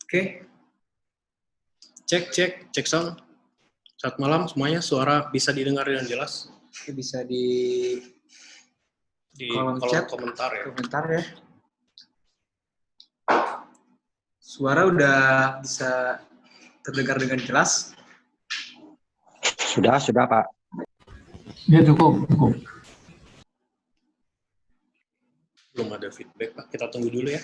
Oke. Cek sound. Selamat malam semuanya, suara bisa didengar dengan jelas? Bisa di kolom chat, komentar ya. Suara udah bisa terdengar dengan jelas? Sudah Pak. Ya cukup. Belum ada feedback Pak, kita tunggu dulu ya.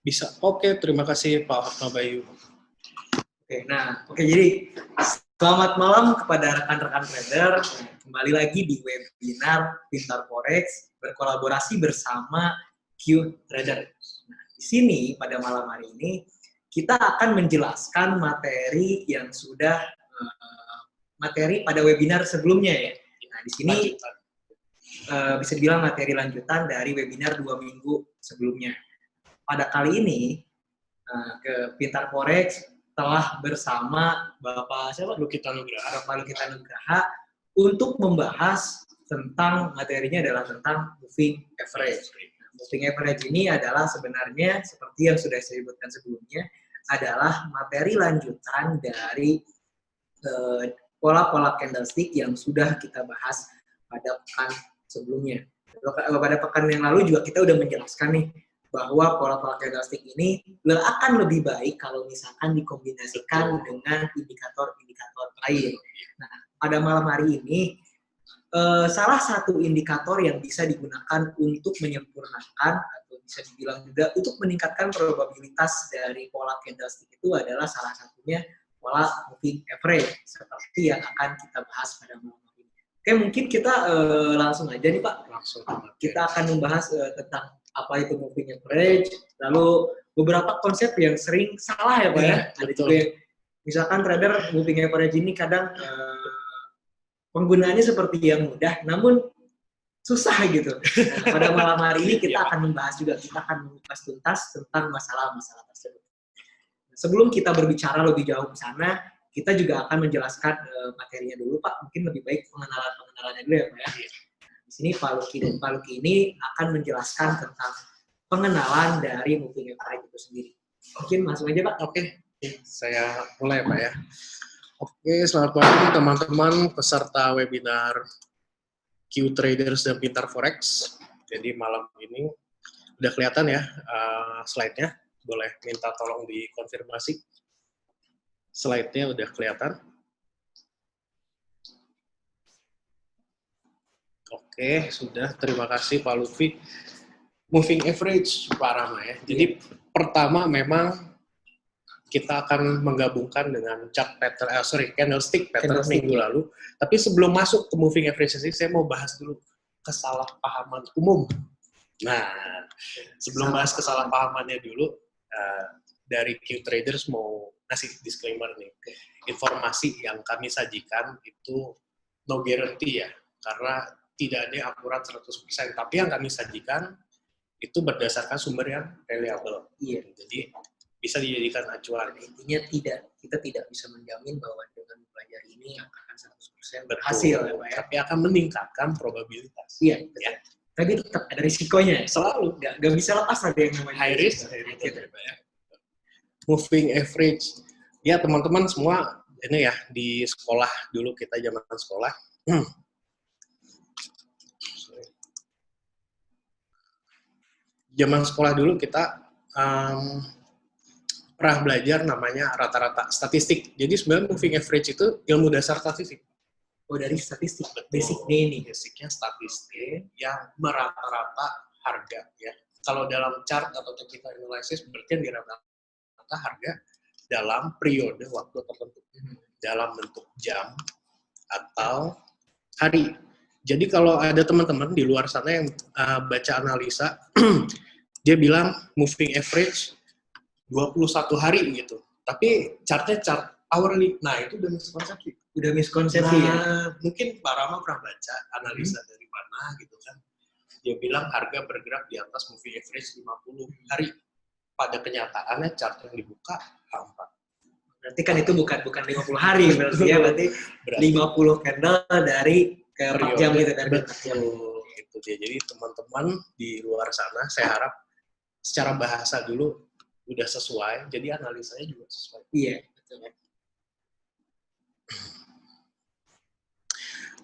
Bisa. Oke, terima kasih Pak Bayu. Oke, jadi selamat malam kepada rekan-rekan trader. Kembali lagi di webinar Pintar Forex berkolaborasi bersama Q-Trader. Nah, di sini pada malam hari ini kita akan menjelaskan materi yang sudah materi pada webinar sebelumnya ya. Nah, di sini bisa dibilang materi lanjutan dari webinar 2 minggu sebelumnya. Pada kali ini ke Pintar Forex telah bersama Bapak Lukita Nugraha untuk membahas tentang materinya adalah tentang moving average. Nah, moving average ini adalah sebenarnya seperti yang sudah saya sebutkan sebelumnya adalah materi lanjutan dari pola-pola candlestick yang sudah kita bahas pada pekan sebelumnya. Pada pekan yang lalu juga kita udah menjelaskan nih bahwa pola-pola candlestick ini akan lebih baik kalau misalkan dikombinasikan dengan indikator-indikator lain. Nah, pada malam hari ini, salah satu indikator yang bisa digunakan untuk menyempurnakan atau bisa dibilang juga untuk meningkatkan probabilitas dari pola candlestick itu adalah salah satunya pola moving average, seperti yang akan kita bahas pada malam hari ini. Oke, mungkin kita langsung aja nih Pak. Kita akan membahas tentang apa itu moving average, lalu beberapa konsep yang sering salah ya Pak ya. Ada juga yang, misalkan trader moving average ini kadang penggunaannya seperti yang mudah, namun susah gitu. Nah, pada malam hari ini kita akan membahas juga, kita akan mengupas tuntas tentang masalah-masalah tersebut. Sebelum kita berbicara lebih jauh ke sana, kita juga akan menjelaskan materinya dulu Pak. Mungkin lebih baik pengenalannya dulu ya Pak ya. Di sini Pak Luki dan Pak Luki ini akan menjelaskan tentang pengenalan dari moving average itu sendiri. Mungkin langsung aja Pak. Oke, saya mulai Pak ya. Oke, selamat pagi teman-teman peserta webinar Q-Traders dan Pintar Forex. Jadi malam ini udah kelihatan ya slide-nya. Boleh minta tolong dikonfirmasi. Slide-nya udah kelihatan. Oke, sudah. Terima kasih Pak Lutfi. Moving average Pak Rama ya. Jadi pertama memang kita akan menggabungkan dengan chart pattern, candlestick pattern minggu lalu. Tapi sebelum masuk ke moving average ini, saya mau bahas dulu kesalahpahaman umum. Nah, sebelum bahas kesalahpahamannya dulu, dari Q-Traders mau ngasih disclaimer nih. Informasi yang kami sajikan itu no guarantee ya, karena tidak ada yang akurat 100%, tapi yang kami sajikan itu berdasarkan sumber yang reliable. Iya. Jadi bisa dijadikan acuan. Intinya kita tidak bisa menjamin bahwa dengan mempelajari ini akan 100% berhasil ya Pak ya. Tapi akan meningkatkan probabilitas. Iya. Ya. Tapi tetap ada risikonya. Selalu. Nggak bisa lepas dari yang namanya high risk. Moving average. Ya teman-teman semua ini ya di sekolah dulu kita zaman sekolah. Zaman sekolah dulu kita pernah belajar namanya rata-rata statistik. Jadi sebenarnya moving average itu ilmu dasar statistik. Oh, dari statistik. Basicnya ini. Basicnya statistik yang merata-rata harga ya. Kalau dalam chart atau technical analysis berarti di rata-rata harga dalam periode waktu tertentu. Dalam bentuk jam atau hari. Jadi kalau ada teman-teman di luar sana yang baca analisa, dia bilang moving average 21 hari gitu. Tapi chartnya chart hourly. Nah, itu udah miskonsepsi. Udah miskonsepsi ya? Mungkin Pak Rama pernah baca analisa dari mana gitu kan. Dia bilang harga bergerak di atas moving average 50 hari. Pada kenyataannya chart yang dibuka 4. Berarti kan itu bukan 50 hari berarti ya, berarti 50 candle dari ke 4 jam gitu kan. Betul. Gitu. Itu dia. Jadi teman-teman di luar sana, saya harap secara bahasa dulu udah sesuai, jadi analisanya juga sesuai. Iya, betul.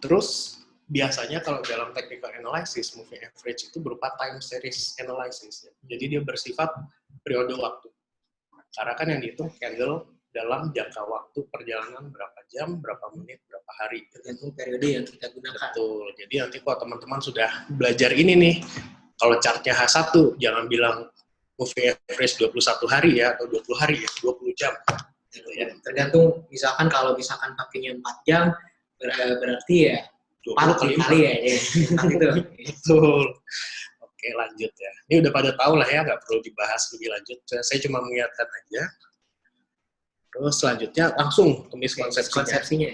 Terus biasanya kalau dalam technical analysis, moving average itu berupa time series analysis. Jadi dia bersifat periode waktu. Karena kan yang dihitung candle dalam jangka waktu perjalanan berapa jam, berapa menit, berapa hari. Tergantung periode yang kita gunakan. Betul. Jadi nanti kalau teman-teman sudah belajar ini nih, kalau chartnya H1, jangan bilang moving average 21 hari ya, atau 20 hari ya, 20 jam. Gitu ya. Tergantung, misalkan kalau misalkan pakainya 4 jam, berarti ya 20 kali ya. Gitu. Betul. Oke, lanjut ya. Ini udah pada tahu lah ya, nggak perlu dibahas lebih lanjut. Saya cuma mengingatkan aja. Terus selanjutnya langsung ke miskonsepsinya.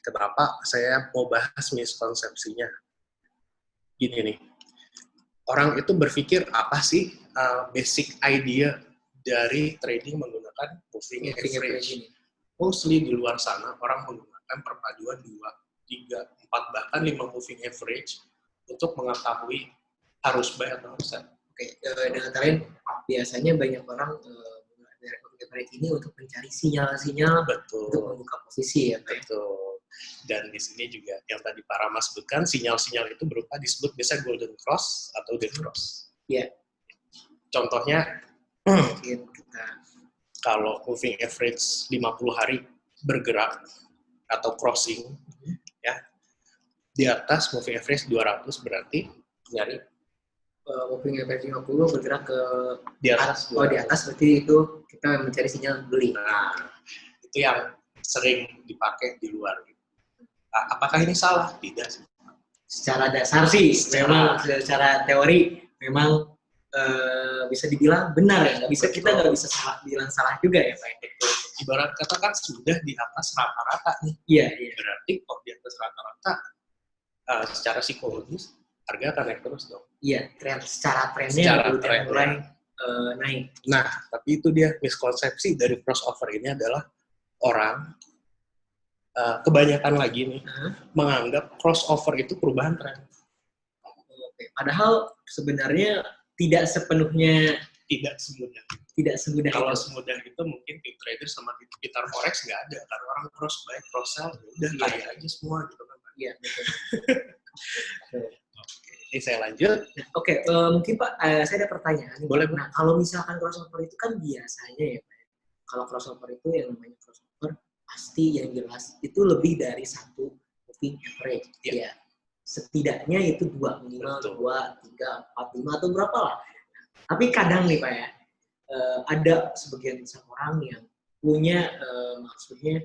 Kenapa saya mau bahas miskonsepsinya? Gini nih, orang itu berpikir apa sih basic idea dari trading menggunakan moving average? Mostly di luar sana orang menggunakan perpaduan 2, 3, 4, bahkan 5 moving average untuk mengetahui harus buy atau harus sell. Oke, dengan lain biasanya banyak orang menggunakan moving average ini untuk mencari sinyal-sinyal untuk membuka posisi ya, Pak. Betul. Dan di sini juga yang tadi Pak Rama sebutkan, sinyal-sinyal itu berupa disebut biasa golden cross atau dead cross. Iya. Contohnya, Mungkin kita kalau moving average 50 hari bergerak atau crossing, ya, di atas moving average 200 berarti nyari moving average 50 bergerak ke di atas. di atas berarti itu kita mencari sinyal beli. Nah, itu yang sering dipakai di luar. Apakah ini salah? Tidak sih. Secara dasar sih, memang secara teori memang bisa dibilang benar ya. Kita nggak bisa bilang salah juga ya, Pak. Ibarat kata kan sudah di atas rata-rata nih. Iya. Berarti kalau di atas rata-rata, secara psikologis harga akan naik terus dong. Iya, trennya udah mulai naik. Nah, tapi itu dia miskonsepsi dari crossover ini adalah orang kebanyakan lagi nih menganggap crossover itu perubahan tren. Oke. Padahal sebenarnya tidak sepenuhnya tidak semudah. Kalau semudah itu mungkin di trader sama di Pintar Forex nggak ada, karena orang cross buy, cross sell, udah kaya aja semua gitu kan. Iya, betul. Oke, saya lanjut. Oke, mungkin Pak, saya ada pertanyaan. Boleh. Nah, kalau misalkan crossover itu kan biasanya ya, Pak. Kalau crossover itu yang namanya crossover pasti yang jelas itu lebih dari satu moving average. Ya. Setidaknya itu 2 minimal, 2, 3, 4, 5 atau berapa lah. Tapi kadang nih Pak ya, ada sebagian besar orang yang punya maksudnya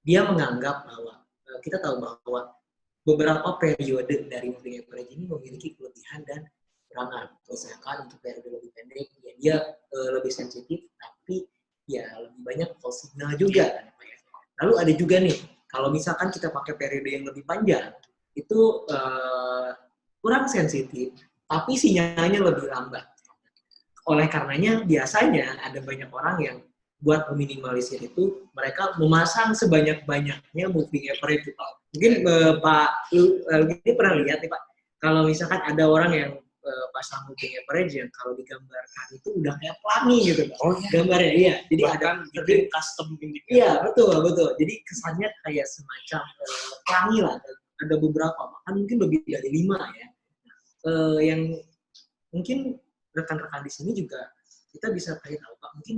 dia menganggap bahwa kita tahu bahwa beberapa periode dari moving average ini memiliki kelebihan dan kekurangan. Misalkan untuk periode lebih pendek ya dia lebih sensitif, tapi ya lebih banyak false signal juga kan Pak ya. Lalu ada juga nih, kalau misalkan kita pakai periode yang lebih panjang, itu kurang sensitif, tapi sinyalnya lebih lambat. Oleh karenanya, biasanya ada banyak orang yang buat meminimalisir itu, mereka memasang sebanyak-banyaknya moving average. Mungkin Pak ini pernah lihat nih Pak, kalau misalkan ada orang yang pasang moving average yang kalau digambarkan itu udah kayak pelangi gitu Pak. Oh iya. Gambarnya, iya. Jadi bahkan bikin custom indicator. Iya, betul. Jadi kesannya kayak semacam pelangi lah. Ada beberapa, bahkan mungkin lebih dari 5 ya. Yang mungkin rekan-rekan di sini juga kita bisa cari tahu Pak, mungkin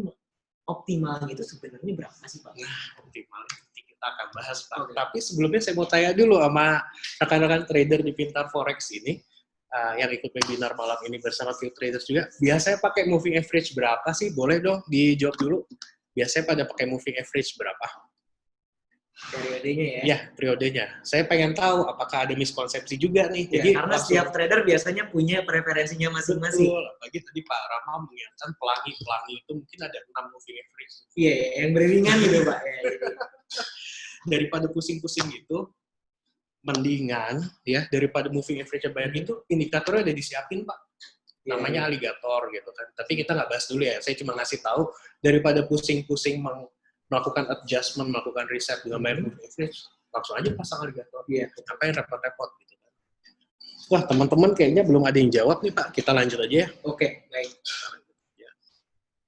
optimalnya itu sebenarnya berapa sih Pak? Nah, optimalnya nanti kita akan bahas Pak. Okay. Tapi sebelumnya saya mau tanya dulu sama rekan-rekan trader di Pintar Forex ini, yang ikut webinar malam ini bersama Q Traders juga, biasanya pakai moving average berapa sih? Boleh dong dijawab dulu. Biasanya pada pakai moving average berapa? Periodenya ya? Ya, periodenya. Saya pengen tahu apakah ada miskonsepsi juga nih. Ya, jadi karena setiap trader biasanya punya preferensinya masing-masing. Betul. Bagi tadi Pak Rama mengingatkan pelangi itu mungkin ada 6 moving average. Iya, yang beriringan gitu Pak. Ya, daripada pusing-pusing gitu, mendingan ya daripada moving average banyak itu indikatornya udah disiapin Pak. Namanya alligator gitu kan. Tapi kita nggak bahas dulu ya. Saya cuma ngasih tahu daripada pusing-pusing melakukan adjustment, melakukan riset dengan banyak moving average, langsung aja pasang alligator. Iya. Ngapain repot-repot gitu kan. Wah, teman-teman kayaknya belum ada yang jawab nih Pak. Kita lanjut aja ya. Oke, baik.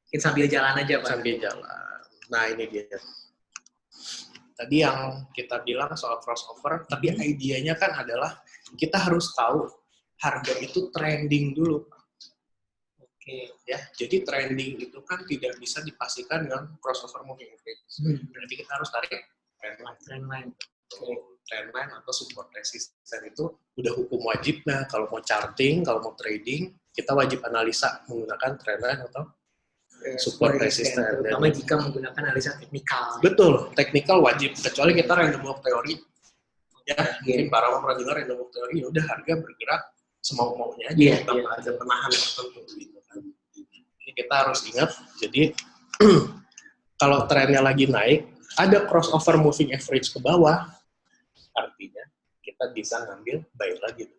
Mungkin sambil jalan aja Pak. Sambil jalan. Nah, ini dia. Tadi yang kita bilang soal crossover, tapi idenya kan adalah kita harus tahu harga itu trending dulu. Oke. Ya, jadi trending itu kan tidak bisa dipastikan dengan crossover moving average. Berarti kita harus tarik Trendline. Trendline atau support resistance itu udah hukum wajib. Nah, kalau mau charting, kalau mau trading, kita wajib analisa menggunakan trendline atau support resistance. Terutama jika menggunakan analisa teknikal. Betul, teknikal wajib. Kecuali kita random walk teori. Ya, mungkin para orang pernah dengar random walk teori, ya udah harga bergerak semau-maunya aja, tanpa ada penahan tertentu. Gitu kan. Ini kita harus ingat. Jadi kalau trennya lagi naik, ada crossover moving average ke bawah, artinya kita bisa ngambil buy lagi.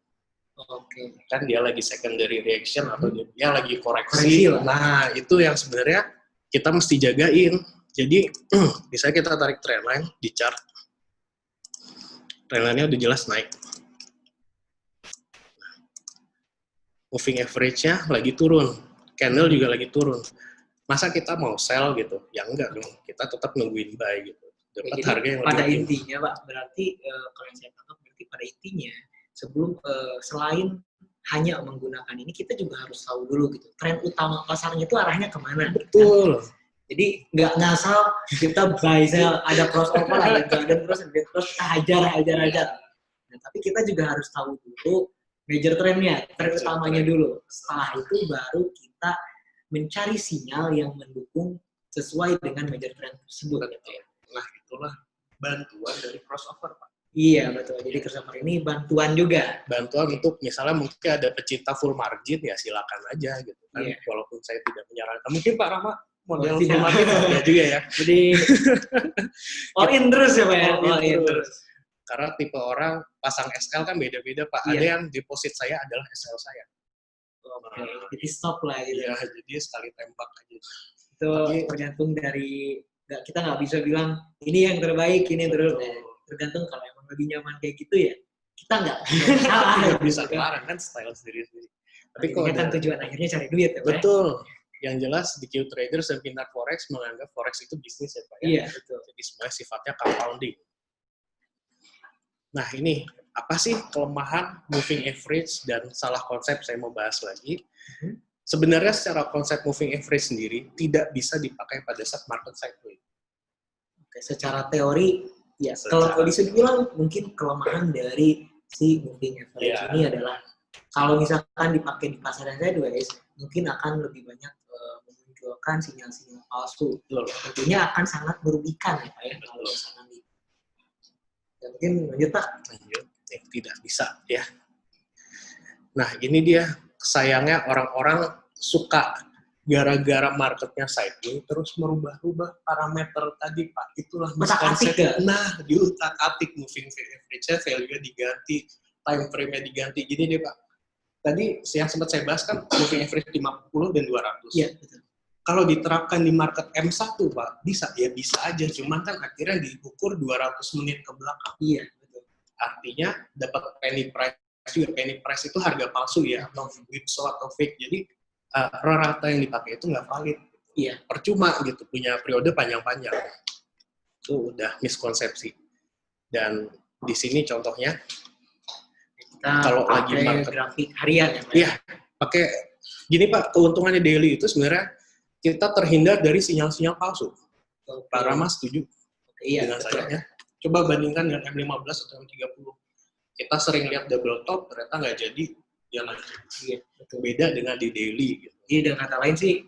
Oke. Kan dia lagi secondary reaction atau dia lagi koreksi. Nah, itu yang sebenarnya kita mesti jagain. Jadi, misalnya kita tarik trendline di chart. Trendline-nya udah jelas naik. Moving average-nya lagi turun. Candle juga lagi turun. Masa kita mau sell gitu? Ya enggak dong. Kita tetap nungguin buy gitu. Dapat harga yang pada lebih intinya Pak, berarti kalau yang saya tangkap berarti pada intinya sebelum selain hanya menggunakan ini, kita juga harus tahu dulu gitu tren utama pasarnya itu arahnya kemana. Betul. Kan? Jadi nggak ngasal kita buy sell, ada crossover, ada garden cross, terus kita hajar. Nah, tapi kita juga harus tahu dulu major trendnya, tren utamanya dulu. Setelah itu baru kita mencari sinyal yang mendukung sesuai dengan major trend tersebut. Gitu ya. Nah, itulah bantuan dari crossover, Pak. Iya, betul. Jadi crossover ini bantuan juga. Bantuan untuk misalnya mungkin ada pecinta full margin, ya silakan aja gitu kan. Iya. Walaupun saya tidak menyarankan. Mungkin Pak Rama model full margin ada juga ya. Jadi all in terus ya Pak ya? All in terus. Karena tipe orang pasang SL kan beda-beda Pak. Iya. Ada yang deposit saya adalah SL saya. Oke, jadi stop lah gitu. Iya, jadi sekali tembak aja. Itu tergantung dari, kita nggak bisa bilang ini yang terbaik, ini yang terbaik. Tergantung kalau emang lebih nyaman kayak gitu ya, kita nggak salah. Nggak bisa larang kan style sendiri-sendiri. Tapi kalau kan tujuan akhirnya cari duit ya Pak. Betul. Yang jelas di Q Traders dan Pintar Forex menganggap Forex itu bisnis ya Pak ya. Iya, betul. Jadi semuanya sifatnya compounding. Nah ini, apa sih kelemahan moving average dan salah konsep saya mau bahas lagi. Sebenarnya secara konsep moving average sendiri tidak bisa dipakai pada saat market cycling. Oke, secara teori, ya kalau bisa dibilang mungkin kelemahan dari si moving average ini adalah kalau misalkan dipakai di pasar sideways, mungkin akan lebih banyak memunculkan sinyal-sinyal palsu. Tentunya akan sangat merugikan ya Pak ya, kalau misalkan ya, mungkin lanjut Pak. Lanjut, ya, tidak bisa ya. Nah ini dia sayangnya orang-orang suka gara-gara marketnya cycling terus merubah-rubah parameter tadi Pak. Itulah utak-atik ya? Nah diutak-atik moving average-nya, value-nya diganti, time frame-nya diganti. Gini deh Pak. Tadi yang sempat saya bahas kan moving average 50 dan 200. Iya, betul. Kalau diterapkan di market M1 Pak, bisa aja. Cuman kan akhirnya diukur 200 menit ke belakang. Iya, betul. Artinya dapat penny price juga. Penny price itu harga palsu ya, atau whipsaw atau fake. Jadi rata yang dipakai itu nggak valid. Iya. Percuma gitu, punya periode panjang-panjang. Itu udah miskonsepsi. Dan di sini contohnya, kalau lagi market grafik harian ya Pak? Iya, pakai gini Pak, keuntungannya daily itu sebenarnya kita terhindar dari sinyal-sinyal palsu. Pak Rama setuju dengan saya ya. Coba bandingkan dengan M15 atau M30. Kita sering lihat double top, ternyata nggak jadi, dia lanjut. Iya, betul. Beda dengan di daily. Gitu. Jadi dengan kata lain sih,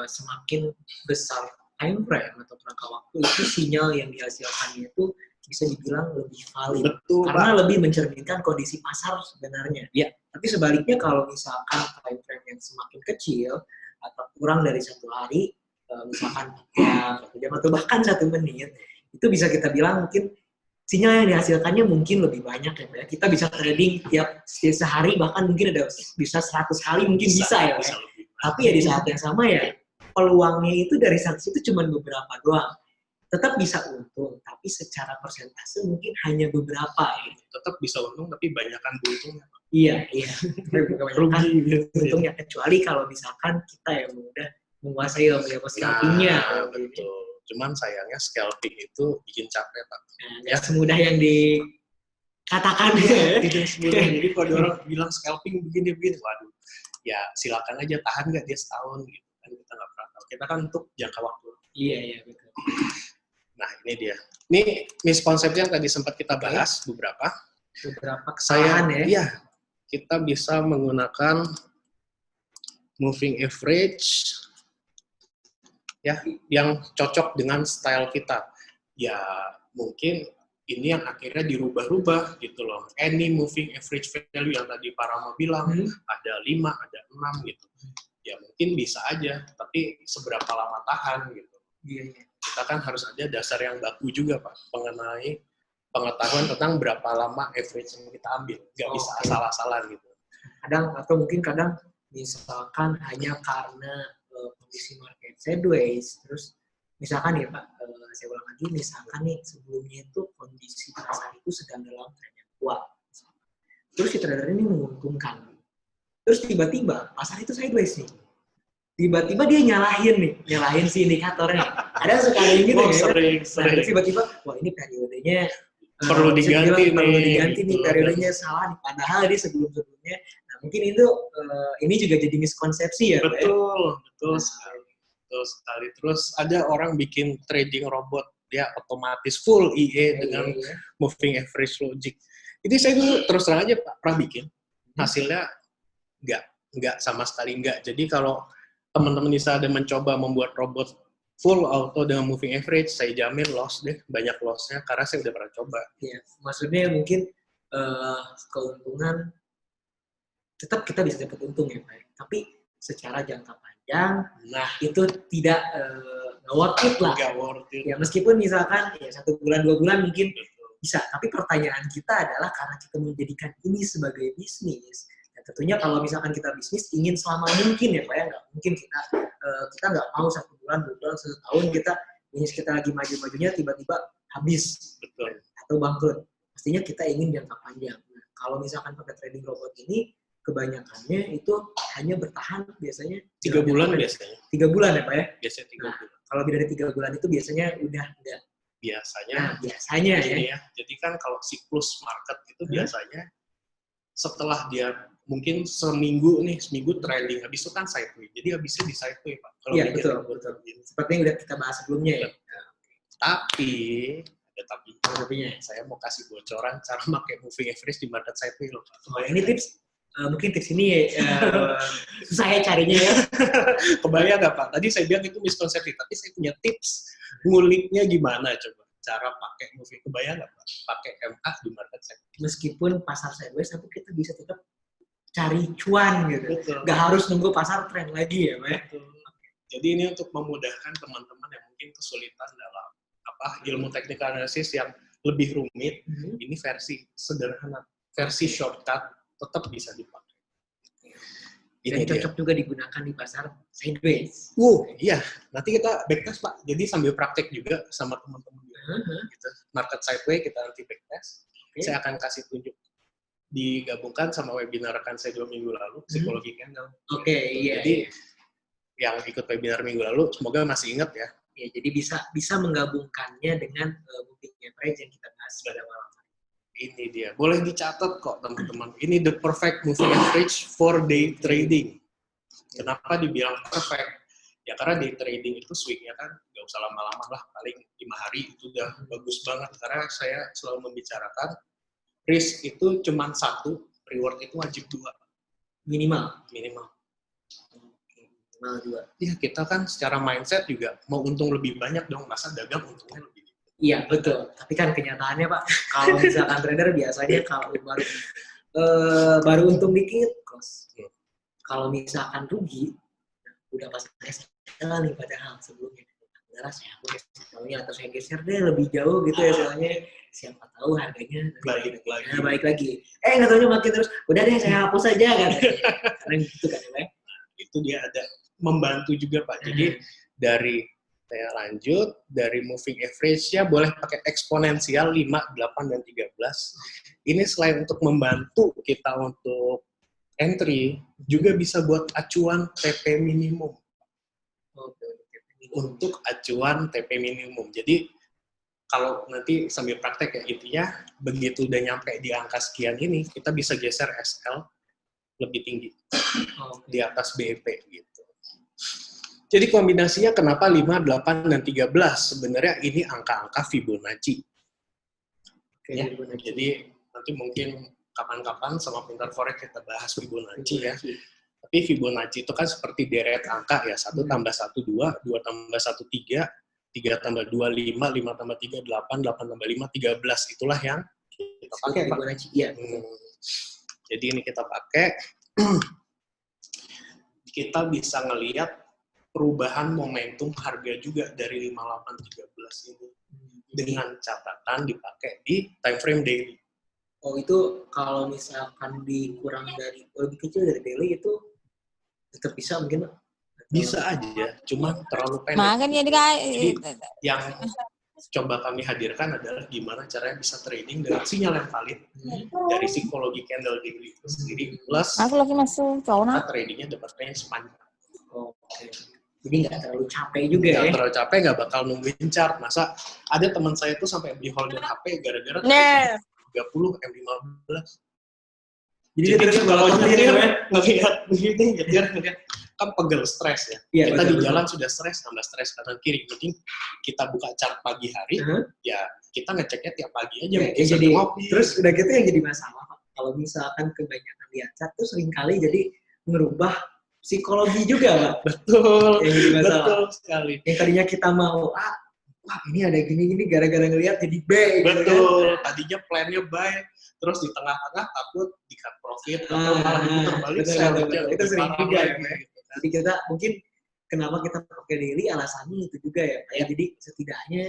semakin besar time frame atau kerangka waktu, itu sinyal yang dihasilkannya itu bisa dibilang lebih valid. Betul, karena Pak. lebih mencerminkan kondisi pasar sebenarnya. Ya. Tapi sebaliknya kalau misalkan time frame yang semakin kecil atau kurang dari 1 hari, misalkan ya 1 jam atau bahkan 1 menit, itu bisa kita bilang mungkin sinyal yang dihasilkannya mungkin lebih banyak ya Pak ya. Kita bisa trading tiap sehari, bahkan mungkin ada bisa 100 kali mungkin bisa ya Pak. Tapi ya di saat yang sama ya peluangnya itu dari 100 itu cuma beberapa doang. tetap bisa untung, tapi secara persentase mungkin hanya beberapa ya. Tetap bisa untung tapi banyakan buntungnya. Iya. Kebanyakan Rugi gitu. untungnya, kecuali kalau misalkan kita yang udah menguasai ilmu scalping-nya. Betul. Cuman sayangnya scalping itu bikin capek, Pak. Nggak semudah yang dikatakan. Tidak semudah. Jadi kalau orang bilang scalping begini, waduh, ya silakan aja, tahan nggak dia setahun gitu kan, kita nggak pernah tahu. Kita kan untuk jangka waktu. Iya betul. Nah ini dia. Ini miskonsepsi yang tadi sempat kita bahas beberapa Kesalahan ya. Iya, kita bisa menggunakan moving average ya yang cocok dengan style kita. Ya mungkin ini yang akhirnya dirubah-rubah gitu loh. Any moving average value yang tadi Parama bilang ada 5, ada 6 gitu. Ya mungkin bisa aja, tapi seberapa lama tahan gitu. Iya. Kita kan harus ada dasar yang baku juga, Pak, mengenai pengetahuan tentang berapa lama average yang kita ambil. Nggak bisa asal-asalan gitu. Kadang misalkan hanya karena kondisi market sideways, terus misalkan ya Pak, saya ulang lagi, misalkan nih sebelumnya itu kondisi pasar itu sedang dalam tren yang kuat. Terus si trader ini menguntungkan. Terus tiba-tiba pasar itu sideways nih. Tiba-tiba dia nyalahin si indikatornya. Ada sekali gitu ya. Sering. Nah, tiba-tiba, wah ini periodenya perlu diganti nih, periodenya salah nih. Padahal dia sebelum-sebelumnya, nah mungkin itu ini juga jadi miskonsepsi ya. Betul sekali. Terus ada orang bikin trading robot, dia otomatis full IE dengan moving average logic. Itu saya dulu terus terang aja Pak, pernah bikin, hasilnya nggak sama sekali nggak. Jadi kalau teman-teman bisa ada mencoba membuat robot full auto dengan moving average, saya jamin loss deh, banyak lossnya karena saya udah pernah coba. Iya, maksudnya mungkin keuntungan tetap kita bisa dapat untung ya Pak. Tapi secara jangka panjang, itu tidak worth it lah. Nggak worth it. Ya meskipun misalkan ya 1 bulan 2 bulan mungkin bisa. Tapi pertanyaan kita adalah karena kita menjadikan ini sebagai bisnis. Ya tentunya kalau misalkan kita bisnis ingin selama mungkin ya Pak ya, nggak mungkin kita nggak mau 1 bulan, 2 bulan, 1 tahun bisnis kita lagi maju-majunya tiba-tiba habis. Betul. Atau bangkrut. Pastinya kita ingin jangka panjang. Nah, kalau misalkan pakai trading robot ini, kebanyakannya itu hanya bertahan biasanya 3 bulan biasanya. 3 bulan ya Pak ya? Biasanya 3 bulan. Kalau lebih dari 3 bulan itu biasanya udah enggak. Biasanya ya. Jadi kan kalau siklus market itu biasanya setelah dia mungkin seminggu trending, habis itu kan sideways. Jadi habisnya di sideways Pak. Iya betul. Seperti yang udah kita bahas sebelumnya ya. Tapi tapinya saya mau kasih bocoran cara pakai moving average di market sideways loh. Ini tips. Mungkin tips ini susah ya carinya ya. Kebayang nggak Pak? Tadi saya bilang itu miskonsepsi, tapi saya punya tips nguliknya gimana coba? Cara pakai moving, kebayang nggak Pak? Pakai MA di market sideways. Meskipun pasar sideways, tapi kita bisa tetap cari cuan gitu. Betul. Nggak harus nunggu pasar tren lagi ya Pak ya. Jadi ini untuk memudahkan teman-teman yang mungkin kesulitan dalam ilmu technical analysis yang lebih rumit. Ini versi sederhana, versi shortcut tetap bisa dipakai. Dan cocok juga digunakan di pasar sideways. Iya. Nanti kita backtest Pak. Jadi sambil praktek juga sama teman-teman gitu. Market sideways kita nanti backtest. Saya akan kasih tunjuk. Digabungkan sama webinar rekan saya 2 minggu lalu, psikologi candle. Jadi yang ikut webinar minggu lalu, semoga masih ingat ya. Ya, jadi bisa menggabungkannya dengan moving average yang kita bahas pada malam hari. Ini dia. Boleh dicatat kok teman-teman. Ini the perfect moving average for day trading. Kenapa dibilang perfect? Ya karena day trading itu swing-nya kan nggak usah lama-lama lah. Paling 5 hari itu udah bagus banget. Karena saya selalu membicarakan risk itu cuma 1, reward itu wajib 2. Minimal. Minimal 2. Iya, kita kan secara mindset juga mau untung lebih banyak dong, masa dagang untungnya lebih dikit. Iya, betul. Tapi kan kenyataannya Pak, kalau misalkan trader biasanya kalau baru untung dikit, close. Kalau misalkan rugi, udah pasti sell nih padahal sebelumnya. Padahal saya hapus atau saya geser deh lebih jauh gitu ya soalnya. Siapa tahu harganya balik lagi. Nggak taunya makin terus, udah deh saya hapus aja kan. Karena gitu kan ya. Itu dia ada membantu juga Pak. Jadi dari Saya lanjut, dari moving average-nya boleh pakai eksponensial 5, 8, dan 13. Ini selain untuk membantu kita untuk entry, juga bisa buat acuan TP minimum. Untuk acuan TP minimum. Jadi, kalau nanti sambil praktek ya, intinya begitu udah nyampe di angka sekian ini, kita bisa geser SL lebih tinggi di atas BEP gitu. Jadi kombinasinya kenapa 5, 8, dan 13? Sebenarnya ini angka-angka Fibonacci. Ya, jadi nanti mungkin kapan-kapan sama Pintar Forex kita bahas Fibonacci ya. Tapi Fibonacci itu kan seperti deret angka ya, 1 tambah 1, 2, 2 tambah 1, 3, 3 tambah 2, 5, 5 tambah 3, 8, 8 tambah 5, 13. Itulah yang kita pakai, Pak. Iya. Jadi ini kita pakai, kita bisa ngelihat perubahan momentum harga juga dari 5813 ini dengan catatan dipakai di time frame daily. Oh, itu kalau misalkan dikurang dari lebih kecil dari daily itu tetap bisa mungkin, Pak? Bisa aja, cuma terlalu pendek. Makanya Jadi yang coba kami hadirkan adalah gimana caranya bisa trading dengan sinyal yang valid dari psikologi candle daily itu sendiri, plus aku lagi masuk kita cowok tradingnya dapat range panjang. Oke. Jadi nggak terlalu capek juga Nggak ya. terlalu capek, nggak bakal nungguin chart. Masa ada teman saya tuh sampai beli holder HP gara-gara Nah. 30 M15. Jadi dia terus balon sendiri ya. ngelihat begini, ngejar kan pegel, stres ya. Iya, Kita di betul. jalan sudah stres, tambah stres kanan kiri. Jadi kita buka chart pagi hari, ya kita ngeceknya tiap pagi aja. Ya, Mungkin jadi sambil ngopi. terus udah gitu yang jadi masalah, Pak. Kalau misalkan kebanyakan lihat chart tuh seringkali jadi merubah psikologi juga, Pak. Betul, Yang jadi masalah. betul sekali. Yang tadinya kita mau wah ini ada gini-gini gara-gara ngelihat jadi B. Gitu kan. Betul, tadinya plannya buy, terus di tengah-tengah takut di cut profit, atau malah diputar balik, betul, sell, betul. lebih Itu sering parah juga ya, lagi, Pak. gitu kan. Jadi kita mungkin kenapa kita pakai daily alasannya itu juga ya, Pak. Ya. Jadi setidaknya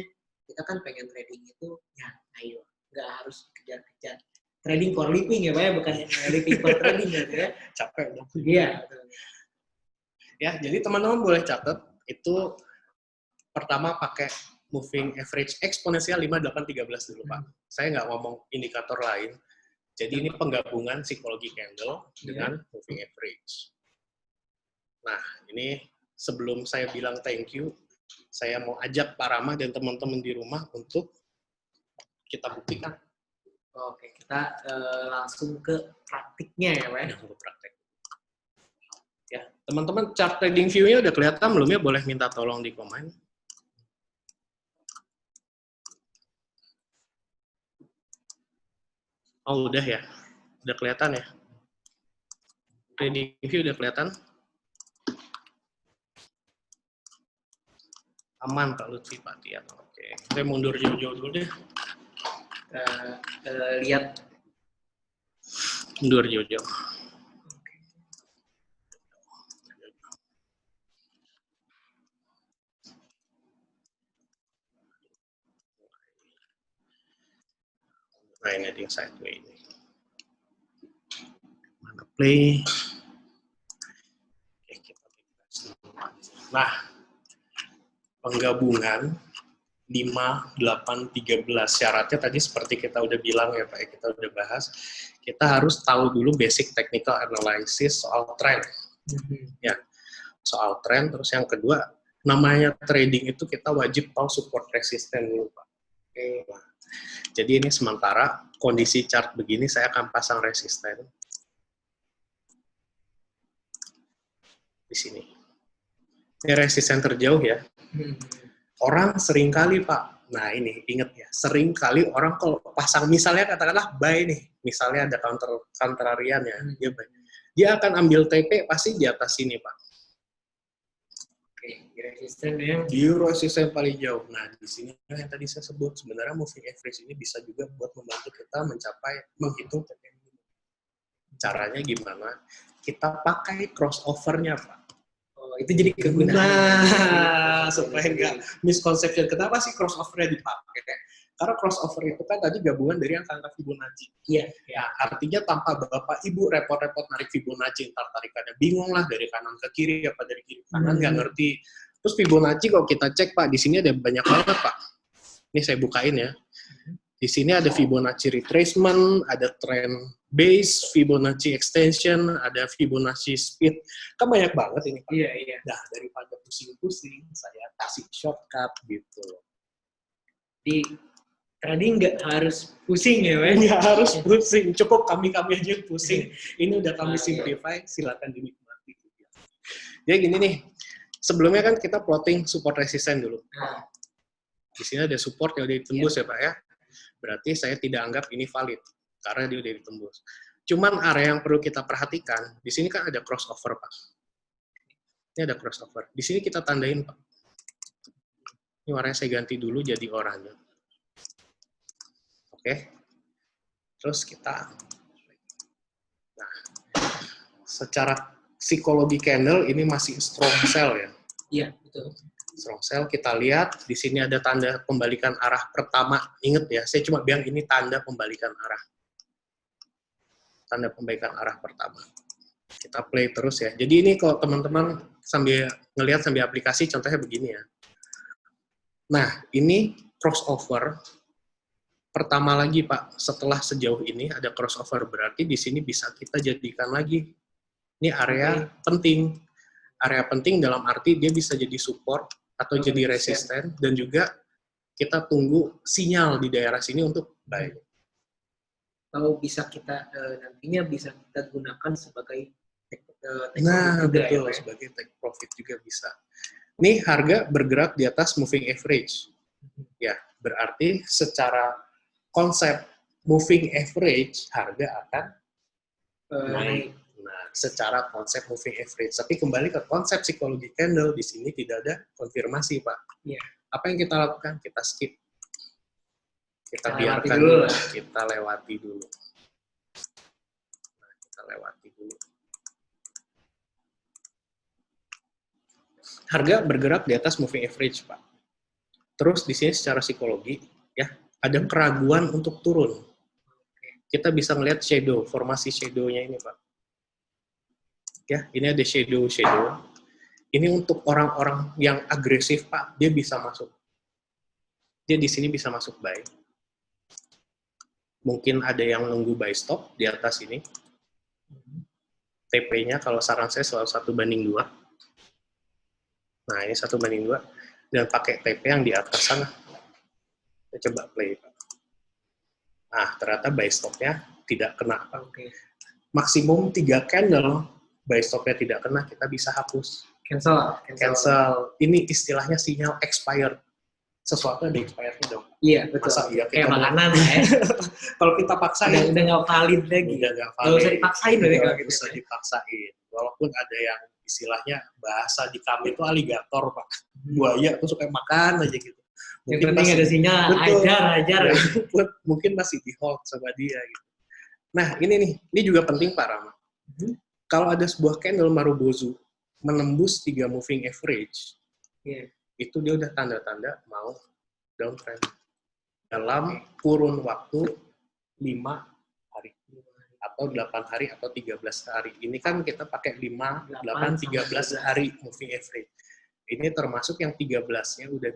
kita kan pengen trading itu ya ayo, nggak harus kejar-kejar. Trading for living ya, Pak ya, bukan living for trading gitu ya. Capek dong. Iya, betul. Ya, jadi teman-teman boleh catat, itu pertama pakai moving average eksponensial 5, 8, 13 dulu, Pak. Saya nggak ngomong indikator lain. Jadi ini penggabungan psikologi candle dengan moving average. Nah, ini sebelum saya bilang thank you, saya mau ajak Pak Rama dan teman-teman di rumah untuk kita buktikan. Oke, kita langsung ke praktiknya ya, Pak. Untuk praktek. Ya, teman-teman chart trading view-nya udah kelihatan belum ya? Boleh minta tolong di komen. Oh, udah ya. Udah kelihatan ya. Trading view udah kelihatan. Aman Pak Lutfi, Pak Tian. Oke. Saya mundur jauh-jauh dulu deh. Lihat. Mundur jauh-jauh. Nah, ini ada yang sideway ini. Mana play? Oke, kita nah, penggabungan 5, 8, 13. Syaratnya tadi seperti kita udah bilang ya Pak, kita udah bahas. Kita harus tahu dulu basic technical analysis soal trend. Ya, soal trend. Terus yang kedua, namanya trading itu kita wajib tahu support resisten dulu Pak. Oke, nah. Jadi ini sementara kondisi chart begini saya akan pasang resisten di sini. Ini resisten terjauh ya. Orang seringkali Pak, nah ini ingat ya, seringkali orang kalau pasang misalnya katakanlah buy nih, misalnya ada counter-counterarian ya, dia buy. Dia akan ambil TP pasti di atas sini Pak. Oke, resisten ya. Di resisten paling jauh. Nah, di sini yang tadi saya sebut, sebenarnya moving average ini bisa juga buat membantu kita menghitung TP. Caranya gimana? Kita pakai crossover-nya, Pak. Oh, itu jadi kegunaan. Nah, supaya nggak misconception. Kenapa sih crossover-nya dipakai? Karena crossover itu kan tadi gabungan dari angka Fibonacci. Iya. Ya, artinya tanpa Bapak Ibu repot-repot narik Fibonacci, ntar tarikannya bingung lah dari kanan ke kiri, apa dari kiri ke kanan, nggak ngerti Terus Fibonacci kalau kita cek Pak, di sini ada banyak banget Pak. Ini saya bukain ya. Di sini ada Fibonacci retracement, ada trend base, Fibonacci extension, ada Fibonacci speed. Kan banyak banget ini Pak. Iya. Nah, daripada pusing-pusing, saya kasih shortcut gitu. Di trading nggak harus pusing ya, Mas? Nggak harus pusing, cukup kami-kami aja yang pusing. Ini udah kami simplify, silakan dinikmati. Jadi gini nih, sebelumnya kan kita plotting support resisten dulu. Nah, Di sini ada support yang udah ditembus ya Pak ya. Berarti saya tidak anggap ini valid, karena dia udah ditembus. Cuman area yang perlu kita perhatikan, di sini kan ada crossover Pak. Ini ada crossover. Di sini kita tandain Pak. Ini warnanya saya ganti dulu jadi oranye. Oke. Terus kita, nah, secara psikologi candle ini masih strong sell ya. iya, betul. Strong sell, kita lihat di sini ada tanda pembalikan arah pertama. Ingat ya, saya cuma bilang ini tanda pembalikan arah. Tanda pembalikan arah pertama. Kita play terus ya. Jadi ini kalau teman-teman sambil ngelihat sambil aplikasi, contohnya begini ya. Nah, ini crossover. Pertama lagi Pak, setelah sejauh ini ada crossover, berarti di sini bisa kita jadikan lagi. Ini area penting. Area penting dalam arti dia bisa jadi support atau jadi resisten, dan juga kita tunggu sinyal di daerah sini untuk buy. Kalau bisa kita nantinya bisa kita gunakan sebagai take Nah, profit juga betul, ya, Pak? sebagai take profit juga bisa. Ini harga bergerak di atas moving average. Ya, berarti secara konsep moving average, harga akan naik. Nah, secara konsep moving average. Tapi kembali ke konsep psikologi candle, di sini tidak ada konfirmasi, Pak. Iya. Apa yang kita lakukan? Kita skip. Kita Kita biarkan lewati dulu. Kita lewati dulu. Nah, kita lewati dulu. Harga bergerak di atas moving average, Pak. Terus di sini secara psikologi, ya, ada keraguan untuk turun. Kita bisa melihat shadow, formasi shadow-nya ini, Pak. Ya, ini ada shadow. Ini untuk orang-orang yang agresif, Pak, dia bisa masuk. Dia di sini bisa masuk buy. Mungkin ada yang nunggu buy stop di atas ini. TP-nya kalau saran saya selalu 1:2. Nah, ini 1:2. Dan pakai TP yang di atas sana. Kita coba play, Pak. Nah, ternyata buy stop-nya tidak kena, Pak. Oke. Maksimum 3 candle, buy stop-nya tidak kena, kita bisa hapus. Cancel. Ini istilahnya sinyal expired. Sesuatu ada expired-nya dong. Iya, betul. Masa iya Kayak kita makanan ya. kalau kita paksain, udah nggak valid lagi. udah nggak Nggak usah dipaksain berarti kalau Nggak gitu. usah dipaksain. Walaupun ada yang istilahnya bahasa di kami itu aligator, Pak. Buaya tuh suka makan aja gitu. Yang penting ada sinyal, Betul. ajar. Mungkin masih di hold sama dia gitu. Nah, ini juga penting Pak Rama. Kalau ada sebuah candle Marubozu menembus 3 moving average, Iya. itu dia udah tanda-tanda mau downtrend dalam kurun waktu 5 hari atau 8 hari atau 13 hari. Ini kan kita pakai 5, 8, 13 hari moving average. Ini termasuk yang 13-nya udah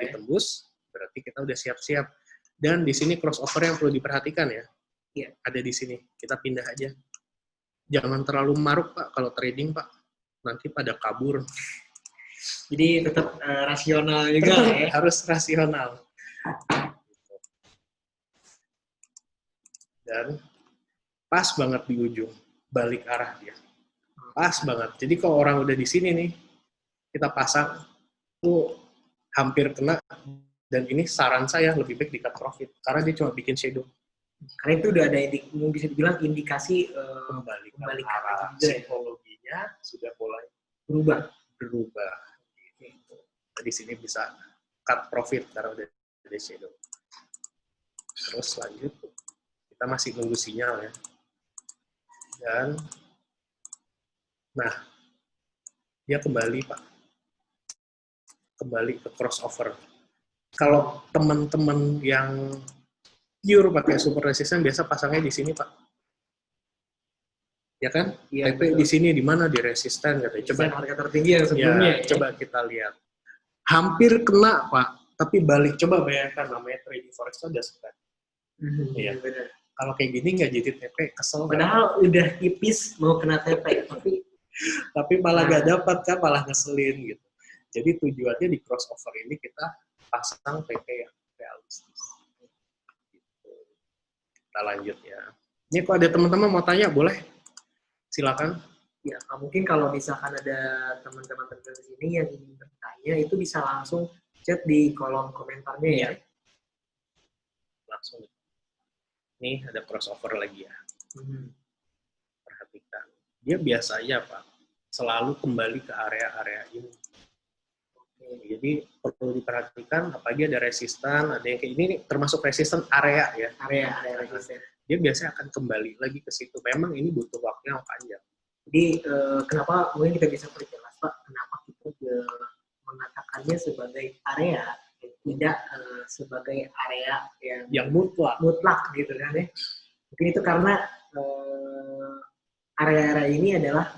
ditembus, berarti kita udah siap-siap. Dan di sini crossover yang perlu diperhatikan ya. Iya. Ada di sini. Kita pindah aja. Jangan terlalu maruk, Pak, kalau trading, Pak. Nanti pada kabur. Jadi tetap rasional juga ya. Harus rasional. Dan pas banget di ujung, balik arah dia. Pas banget. Jadi kalau orang udah di sini nih, kita pasang, tuh hampir kena. Dan ini saran saya lebih baik di cut profit. Karena dia cuma bikin shadow. Karena itu udah ada bisa dibilang indikasi Kembali ke arah juga ya. psikologinya sudah mulai berubah. Gitu. Nah, di sini bisa cut profit karena udah ada shadow. Terus lanjut, kita masih nunggu sinyal ya. Dan, nah, dia kembali Pak. Kembali ke crossover. Kalau teman-teman yang pure pakai super resistance biasa pasangnya di sini Pak. Ya kan? Iya, TP di sini di mana di resisten katanya. Coba harga tertinggi yang sebelumnya. ya, coba kita lihat. Hampir kena, Pak. Tapi balik, coba bayangkan namanya trading forex itu ada spread. Iya. Benar. Kalau kayak gini nggak jadi TP, kesel. Padahal udah tipis mau kena TP, tapi malah nggak dapat kan, malah ngeselin gitu. Jadi tujuannya di crossover ini kita pasang TP yang realistis. Gitu. Kita lanjut ya. Ini kalau ada teman-teman mau tanya, boleh? Silakan. Ya, mungkin kalau misalkan ada teman-teman di sini yang ingin bertanya, itu bisa langsung chat di kolom komentarnya ya. Langsung. Nih ada crossover lagi ya. Perhatikan. Dia biasanya Pak, selalu kembali ke area-area ini. Jadi perlu diperhatikan, apalagi ada resistan, ada yang kayak ini termasuk resistan area ya. Area resisten. Dia biasanya akan kembali lagi ke situ. Memang ini butuh waktu yang panjang. Jadi kenapa mungkin kita bisa perjelas Pak, kenapa kita mengatakannya sebagai area, tidak sebagai area yang mutlak gitu kan ya. Mungkin itu karena area-area ini adalah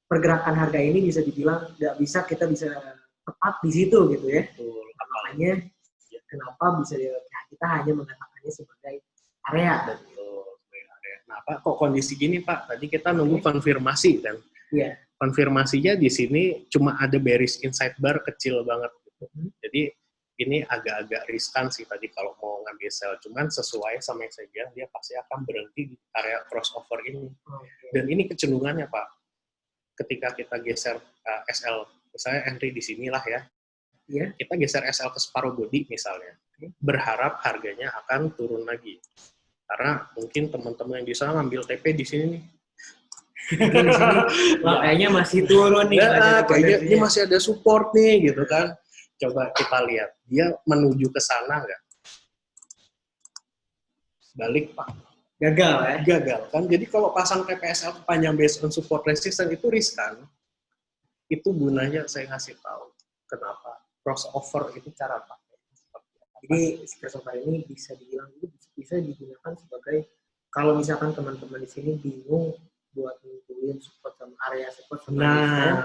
pergerakan harga ini bisa dibilang kita bisa tepat di situ gitu ya. Betul. Makanya kenapa bisa kita hanya mengatakannya sebagai area. Betul. Nah, Pak, kok kondisi gini, Pak? Tadi kita nunggu konfirmasi kan? Iya. Konfirmasinya di sini cuma ada bearish inside bar kecil banget. Jadi ini agak-agak riskan sih tadi kalau mau ngambil sell. Cuman sesuai sama yang saya bilang, dia pasti akan berhenti di area crossover ini. Dan ini kecenderungannya, Pak. Ketika kita geser SL, misalnya entry di sinilah ya. Yeah. Kita geser SL ke separuh body misalnya. Berharap harganya akan turun lagi. Karena mungkin teman-teman yang bisa ngambil TP di sini nih. Kayaknya masih turun nih. Kayaknya ini masih ada support nih gitu kan. Coba kita lihat, dia menuju ke sana nggak? Balik Pak. Gagal ya? Gagal kan. Jadi kalau pasang TPSL panjang based on support resistance itu riskan. Itu gunanya saya ngasih tahu. Kenapa? Crossover itu cara pakai. Jadi crossover ini bisa dibilang bisa digunakan sebagai kalau misalkan teman-teman di sini bingung buat nentuin support sama area support sama nah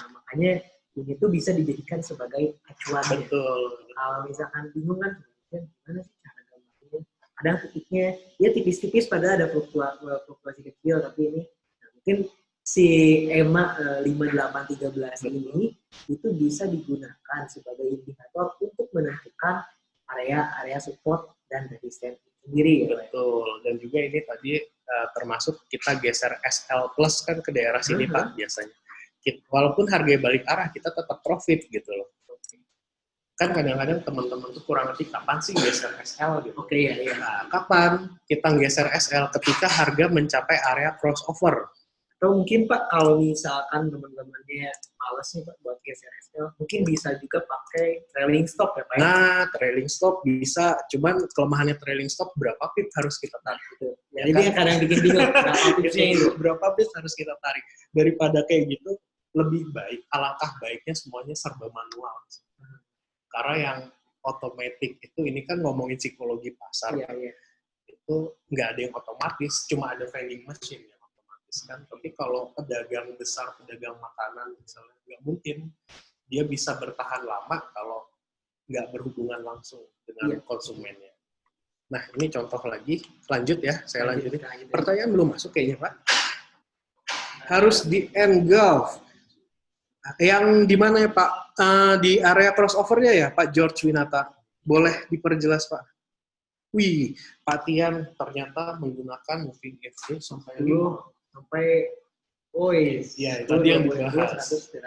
makanya ini tuh bisa dijadikan sebagai acuan. Betul. Kalau misalkan bingung kan gimana sih cara gambarnya? Kadang titiknya ya tipis-tipis pada ada fluktuasi kecil tapi ini mungkin si EMA 5813 ini itu bisa digunakan sebagai indikator untuk menentukan area support dan resisten sendiri. Betul. Dan juga ini tadi termasuk kita geser SL plus kan ke daerah sini Pak biasanya. Walaupun harganya balik arah kita tetap profit gitu loh. Kan kadang-kadang teman-teman tuh kurang ngerti kapan sih geser SL gitu. Ya. Nah, kapan kita geser SL ketika harga mencapai area crossover. Atau mungkin Pak kalau misalkan teman-temannya males nih Pak buat geser SL, mungkin bisa juga pakai trailing stop ya Pak. Nah, trailing stop bisa, cuman kelemahannya trailing stop berapa pip harus kita tarik gitu. Ya, jadi kan? Kadang bikin bingung berapa pipnya itu. Berapa pip harus kita tarik. Daripada kayak gitu, lebih baik, alangkah baiknya semuanya serba manual. Karena yang otomatis itu, ini kan ngomongin psikologi pasar. Iya. Itu nggak ada yang otomatis, cuma ada vending machine yang otomatis kan. Tapi kalau pedagang besar, pedagang makanan misalnya, nggak mungkin dia bisa bertahan lama kalau nggak berhubungan langsung dengan konsumennya. Nah, ini contoh lagi. Lanjut ya, saya lanjutin. Pertanyaan belum masuk kayaknya, Pak. Harus di engulf. Yang di mana ya, Pak? Di area crossover-nya ya, Pak George Winata. Boleh diperjelas, Pak? Wih, Pak Tian ternyata menggunakan moving average sampai ya, tadi yang dibahas. 100.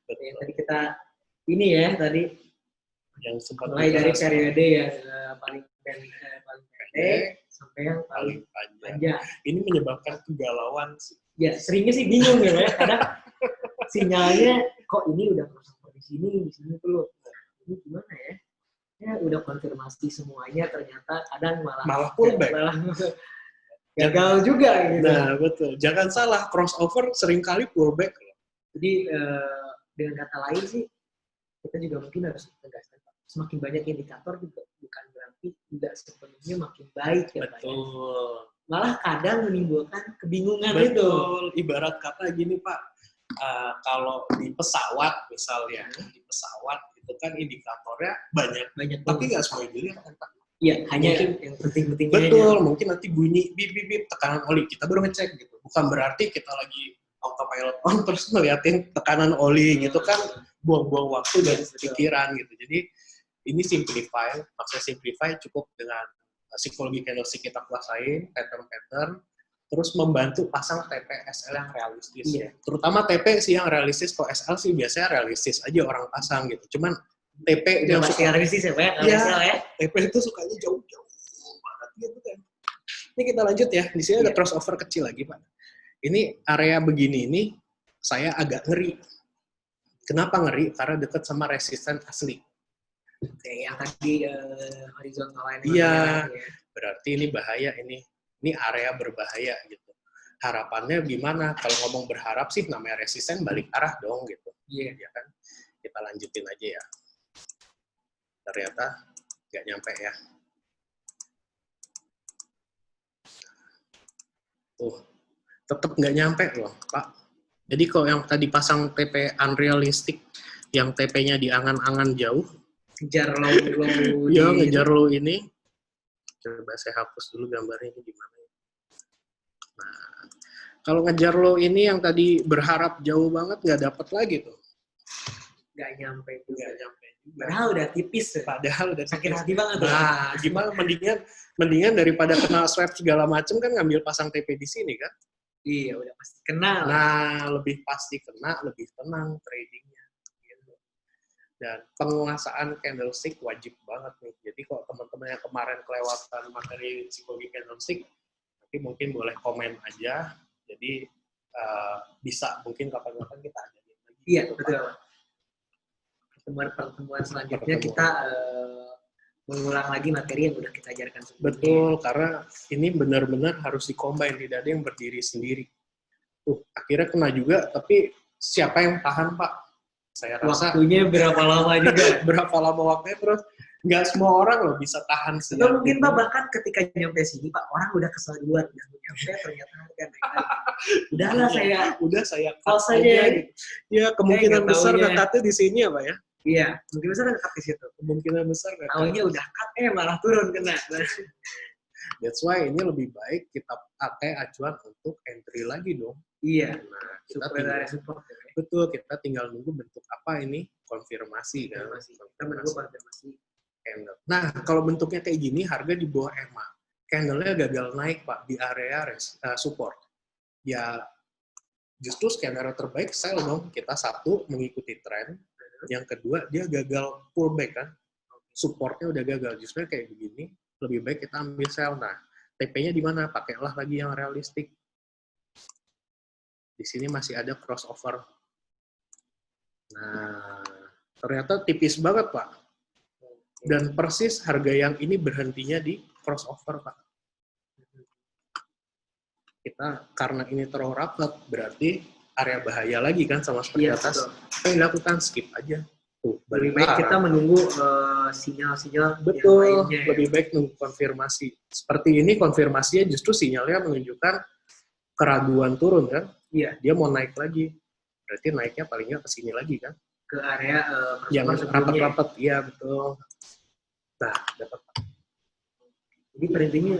Tadi kita ini ya tadi yang sempat mulai dari periode yang paling pendek sampai yang paling panjang. Ini menyebabkan kegalauan sih. Ya, seringnya sih bingung ya, kadang sinyalnya kok ini udah crossover di sini tuh. Ini gimana ya? Ya udah konfirmasi semuanya ternyata kadang malah pullback. Gagal juga gitu. Nah, betul. Jangan salah, crossover seringkali pullback. Jadi dengan kata lain sih kita juga mungkin harus tegaskan semakin banyak indikator juga bukan berarti tidak sepenuhnya makin baik ya Pak. Betul. malah kadang menimbulkan kebingungan itu. Betul, ibarat kata gini Pak, kalau di pesawat misalnya, di pesawat itu kan indikatornya banyak, tapi nggak semuanya dilihat kan Pak. Iya, hanya Mungkin, yang penting-pentingnya. betul, mungkin nanti bunyi bip bip bip tekanan oli, kita baru ngecek gitu. Bukan berarti kita lagi autopilot on terus ngeliatin tekanan oli gitu kan, buang-buang waktu dan pikiran gitu. Jadi ini simplify, maksudnya simplify cukup dengan psikologi candlestick kita kuasain, pattern-pattern, terus membantu pasang TP SL yang realistis. Iya. Terutama TP sih yang realistis, kalau SL sih biasanya realistis aja orang pasang gitu. Cuman TP Udah yang pasti suka, realistis ya Pak ya, Iya. SL ya. TP itu sukanya jauh-jauh banget gitu kan. Ini kita lanjut ya, di sini ada crossover kecil lagi Pak. Ini area begini ini saya agak ngeri. Kenapa ngeri? Karena dekat sama resisten asli. Oke, yang tadi horizontal line. Iya, berarti ini bahaya ini. Ini area berbahaya gitu. Harapannya gimana? Kalau ngomong berharap sih namanya resisten balik arah dong gitu. Iya. Ya kan? Kita lanjutin aja ya. Ternyata nggak nyampe ya. Tuh, tetap nggak nyampe loh, Pak. Jadi kalau yang tadi pasang TP unrealistic, yang TP-nya di angan-angan jauh, Ngejar low ya ngejar low ini. Coba saya hapus dulu gambarnya ini gimana. Nah, kalau ngejar low ini yang tadi berharap jauh banget nggak dapat lagi tuh. nggak nyampe juga. Nggak nyampe juga. Padahal udah tipis ya. Padahal udah Sakit tipis. hati banget tuh. Nah, gimana mendingan daripada kena swap segala macam kan ngambil pasang TP di sini kan. Iya, udah pasti kenal. Nah, lebih pasti kena, lebih tenang tradingnya. Gitu. Dan penguasaan candlestick wajib banget nih. Jadi kalau teman-teman yang kemarin kelewatan materi psikologi candlestick, nanti mungkin boleh komen aja. Jadi bisa mungkin kapan-kapan kita ajarin lagi. Iya, gitu, betul. Pak. Pertemuan selanjutnya kita mengulang lagi materi yang udah kita ajarkan sebelumnya. Betul, karena ini benar-benar harus dikombin, tidak ada yang berdiri sendiri. Akhirnya kena juga, tapi siapa yang tahan, Pak? Saya rasa Waktunya berapa lama juga? berapa lama waktunya, terus nggak semua orang loh bisa tahan sih. Atau mungkin Pak bahkan ketika nyampe sini Pak, orang udah kesel duluan, udah nyampe ternyata harga naik lagi. Udahlah saya cut pause aja. gitu. Ya kemungkinan Nggak besar taunya. nge-cut-nya di sini ya Pak ya. Iya, mungkin besar nge-cut di situ. Kemungkinan besar nge-cut. Taunya udah cut, malah turun kena. That's why ini lebih baik kita pakai acuan untuk entry lagi dong. Iya. Nah, kita Super tinggal, area support. Ya. betul, kita tinggal nunggu bentuk apa ini, konfirmasi kan. Kita menunggu konfirmasi. Candle. Nah, kalau bentuknya kayak gini, harga di bawah EMA. Candle-nya gagal naik, Pak, di area support. Ya, justru skenario terbaik sell dong. Kita satu, mengikuti tren. Yang kedua, dia gagal pullback kan. Supportnya udah gagal. Justru kayak begini, lebih baik kita ambil sell. Nah, TP-nya di mana? Pakailah lagi yang realistik. Di sini masih ada crossover. Nah, ternyata tipis banget, Pak. Dan persis harga yang ini berhentinya di crossover, Pak. Kita karena ini terlalu rapat, berarti area bahaya lagi kan sama seperti atas. Kita lakukan skip aja. Tuh, Lebih baik kita menunggu sinyal-sinyal betul, yang lainnya. lebih baik nunggu konfirmasi. Seperti ini konfirmasinya justru sinyalnya menunjukkan keraguan turun kan? Iya. Dia mau naik lagi. Berarti naiknya palingnya ke sini lagi kan? Ke area yang rapat-rapat, iya betul. Nah, dapat. Jadi perintinya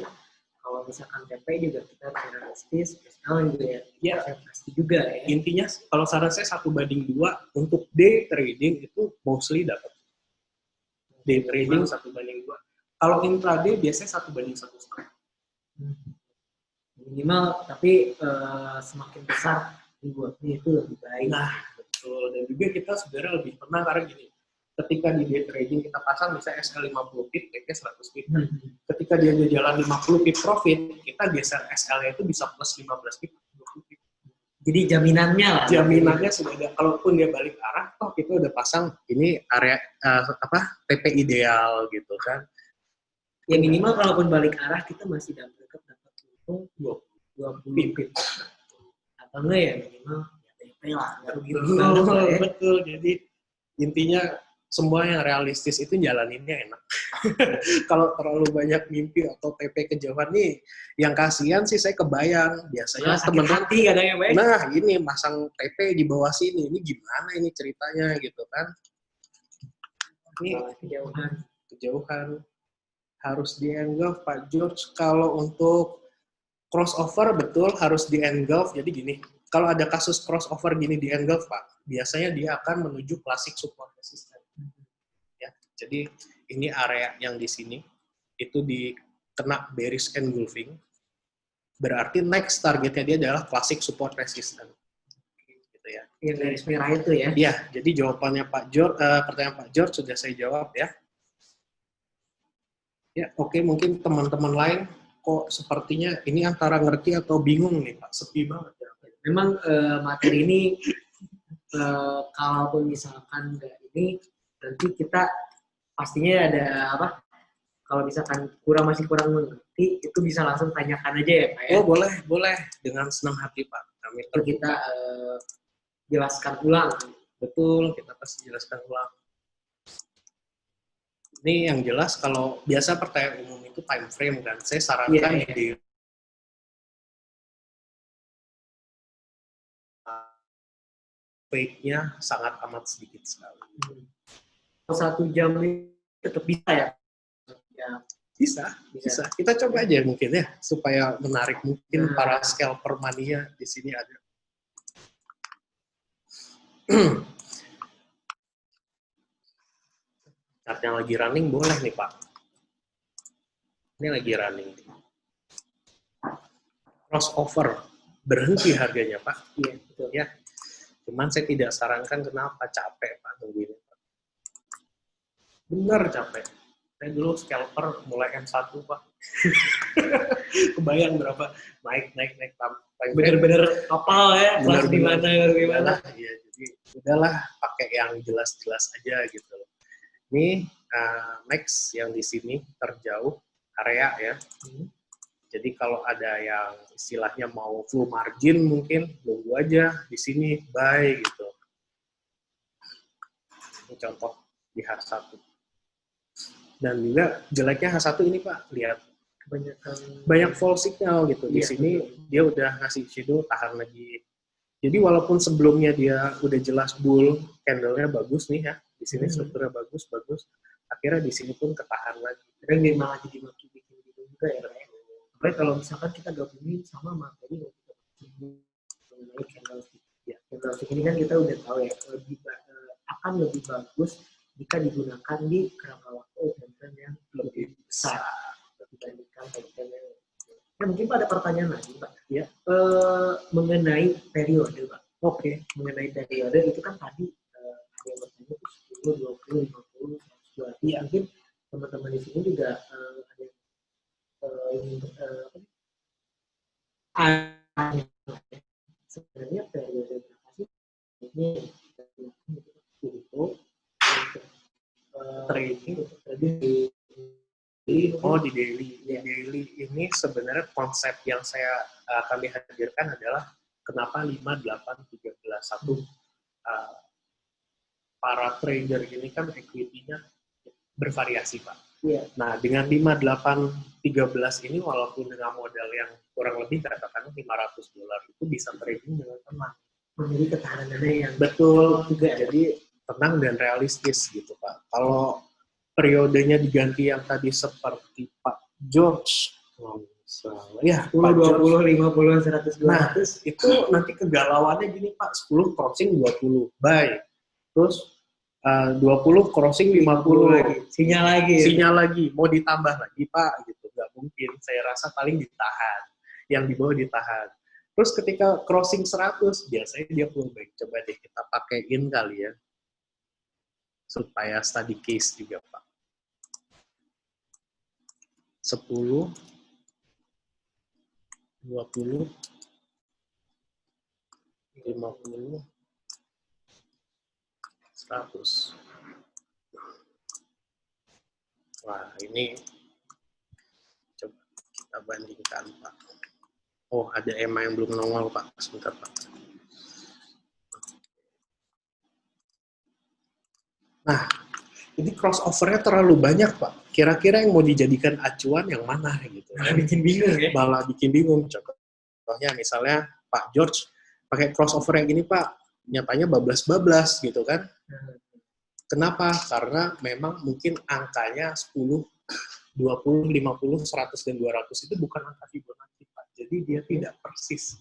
kalau misalkan TP juga kita realistis, SL juga ya pasti juga ya. Intinya kalau saran saya 1:2 untuk day trading itu mostly dapat. Day trading 1:2. Kalau intraday biasanya 1:1,5. Minimal, tapi semakin besar dibuatnya itu lebih baik. Nah, betul. Dan juga kita sebenarnya lebih tenang karena gini. Ketika di day trading kita pasang misalnya SL 50 pip, TP 100 pip. Ketika dia jalan 50 pip profit, kita geser SL-nya itu bisa plus 15 pip, 20 pip. Jadi jaminannya lah. Jaminannya sudah ada. Kalaupun dia balik arah, toh kita udah pasang ini area TP ideal gitu kan. Ya minimal kalaupun balik arah kita masih dapat untung 20 pip. Atau enggak ya minimal ya TP lah. Betul. Jadi intinya semua yang realistis itu jalaninnya enak. Kalau terlalu banyak mimpi atau TP kejauhan nih, yang kasihan sih saya kebayang. Biasanya Sakit teman-teman, hati kadang ya, Pak. nah ini masang TP di bawah sini, ini gimana ini ceritanya gitu kan. Ini kejauhan. Harus di-engulf Pak George. Kalau untuk crossover betul harus di-engulf. Jadi gini, kalau ada kasus crossover gini di-engulf Pak, biasanya dia akan menuju classic support resistance. Ya, jadi ini area yang di sini itu dikena bearish engulfing, berarti next targetnya dia adalah classic support resistance. Gitu ya. Yang garis merah itu ya. Iya, jadi jawabannya Pak George, pertanyaan Pak George sudah saya jawab ya. Ya, oke, mungkin teman-teman lain kok sepertinya ini antara ngerti atau bingung nih Pak, sepi banget ya. Memang materi ini kalaupun misalkan nggak ini, nanti kita pastinya ada apa? Kalau misalkan masih kurang mengerti, itu bisa langsung tanyakan aja ya Pak ya. Oh boleh, dengan senang hati Pak. Kami Itu kita jelaskan ulang. Betul, kita pasti jelaskan ulang. Ini yang jelas kalau biasa pertanyaan umum itu time frame kan, saya sarankan di fade-nya sangat amat sedikit sekali. 1 jam ini tetap bisa ya? Ya. Bisa. Kita coba aja mungkin ya, supaya menarik mungkin para scalper mania di sini ada. Chart yang lagi running boleh nih Pak. Ini lagi running. Crossover berhenti harganya Pak. Iya betul ya. Cuman saya tidak sarankan, kenapa, capek Pak tungguin. Bener capek. Saya dulu scalper mulai M1 Pak. Kebayang berapa naik. Bener-bener kapal ya, kelas di mana. Ya, jadi udahlah pakai yang jelas-jelas aja gitu. Ini next yang di sini terjauh area ya. Jadi kalau ada yang istilahnya mau full margin mungkin nunggu aja di sini buy gitu. Ini contoh di H1. Dan juga jeleknya H1 ini Pak, lihat banyak false signal gitu. Di sini dia udah ngasih shadow, tahan lagi. Jadi walaupun sebelumnya dia udah jelas bull, candle-nya bagus nih ya. Di sini strukturnya bagus. Akhirnya di sini pun ketahan lagi. Dan dia malah jadi makin bikin gitu juga ya. Tapi kalau misalkan kita gabungin sama materi mengenai candlestick. Ya, candlestick ini kan kita udah tahu ya, akan lebih bagus jika digunakan di kerangka waktu yang lebih besar dibandingkan yang ya, mungkin Pak ada pertanyaan lagi Pak ya, mengenai periode Pak. Oke, mengenai periode itu kan tadi ada yang bertanya itu 10, 20, 50, 100. Iya, mungkin teman-teman di sini juga ada sebenarnya periode berapa sih ini untuk trading di daily. Di daily ini sebenarnya konsep yang kami hadirkan adalah kenapa 5, 8, 13, 1. Para trader ini kan equity-nya bervariasi Pak. Iya. Nah, dengan 5, 8, 13 ini walaupun dengan modal yang kurang lebih katakan $500 itu bisa trading dengan tenang. Jadi ketahanannya yang betul juga. Jadi tenang dan realistis gitu Pak. Kalau periodenya diganti yang tadi seperti Pak George, ya 10, 20, 50, 100, 200. Nah, itu nanti kegalauannya gini Pak, 10 crossing 20 buy. Terus 20 crossing 50 lagi. Sinyal lagi. Mau ditambah lagi Pak gitu. Nggak mungkin. Saya rasa paling ditahan. Yang di bawah ditahan. Terus ketika crossing 100 biasanya dia pullback. Coba deh kita pakaiin kali ya. Supaya study case juga Pak. 10 20 50 100. Wah, ini coba kita bandingkan Pak. Oh, ada EMA yang belum nongol Pak. Sebentar Pak. Nah, Jadi crossover-nya terlalu banyak, Pak. Kira-kira yang mau dijadikan acuan yang mana gitu. Bikin bingung ya. Malah bikin bingung. Contohnya misalnya Pak George pakai crossover yang gini, Pak. Nyatanya bablas-bablas gitu kan. Kenapa? Karena memang mungkin angkanya 10, 20, 50, 100, dan 200 itu bukan angka Fibonacci, Pak. Jadi dia tidak persis.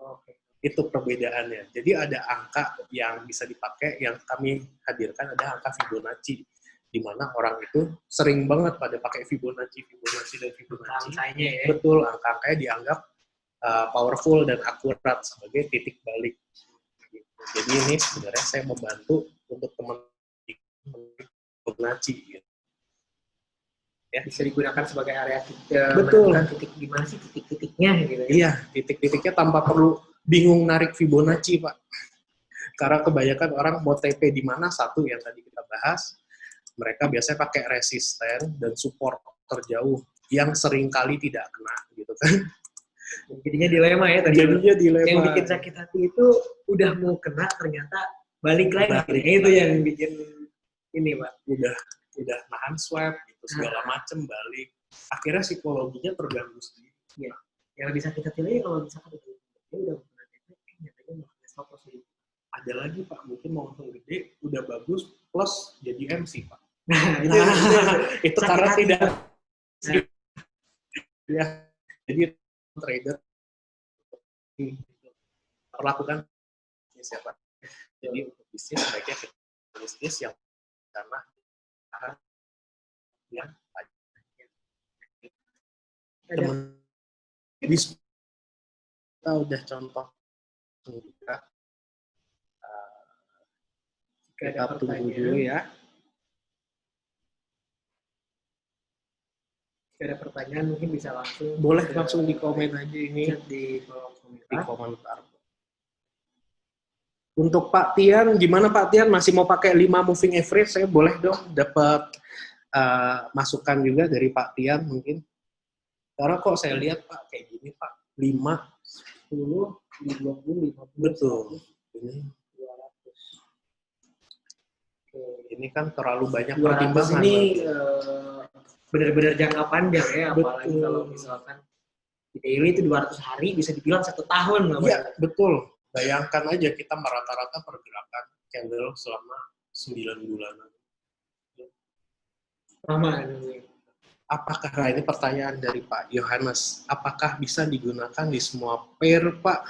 Oke. Itu perbedaannya. Jadi ada angka yang bisa dipakai, yang kami hadirkan ada angka Fibonacci, di mana orang itu sering banget pada pakai Fibonacci dan Fibonacci. Angkanya ya. Betul, angka-angkanya dianggap powerful dan akurat sebagai titik balik. Jadi ini sebenarnya saya membantu untuk teman-teman Fibonacci. Gitu. Ya. Bisa digunakan sebagai area Betul. Titik gimana sih titik-titiknya gitu ya. Iya, titik-titiknya tanpa perlu bingung narik Fibonacci, Pak. Karena kebanyakan orang mau TP di mana, satu yang tadi kita bahas, mereka biasanya pakai resisten dan support terjauh yang sering kali tidak kena gitu kan. Jadinya dilema ya tadi. Jadinya dilema. Yang bikin sakit hati itu udah mau kena ternyata balik lagi. Itu yang bikin ini, Pak. Udah nahan swab gitu segala macem balik. Akhirnya psikologinya terganggu sendiri. Iya. Yang bisa kita pilih kalau misalkan dia udah pernah TP, nyatanya mau stop loss dulu. Ada lagi, Pak, mungkin mau langsung gede, udah bagus, plus jadi MC, Pak. Nah, itu karena tidak ya, jadi trader perlakukan siapa. Jadi untuk bisnis sebaiknya bisnis yang karena yang teman kita udah contoh juga. Kita tunggu dulu ya. Jika ada pertanyaan mungkin bisa langsung. Boleh langsung di komen aja ini di kolom komentar. Di komentar. Untuk Pak Tian, gimana Pak Tian? Masih mau pakai 5 moving average? Saya boleh dong dapat masukan juga dari Pak Tian mungkin. Karena kok saya lihat Pak kayak gini Pak, 5, 10, 20, 50. Betul. Ini 200. Ini kan terlalu banyak pertimbangan. Ini benar-benar jangka panjang ya, apalagi betul. Kalau misalkan di daily itu 200 hari bisa dibilang 1 tahun. Iya, betul. Bayangkan aja kita merata-rata pergerakan candle selama 9 bulanan. Lama. Apakah, nah ini pertanyaan dari Pak Yohanes, apakah bisa digunakan di semua pair, Pak?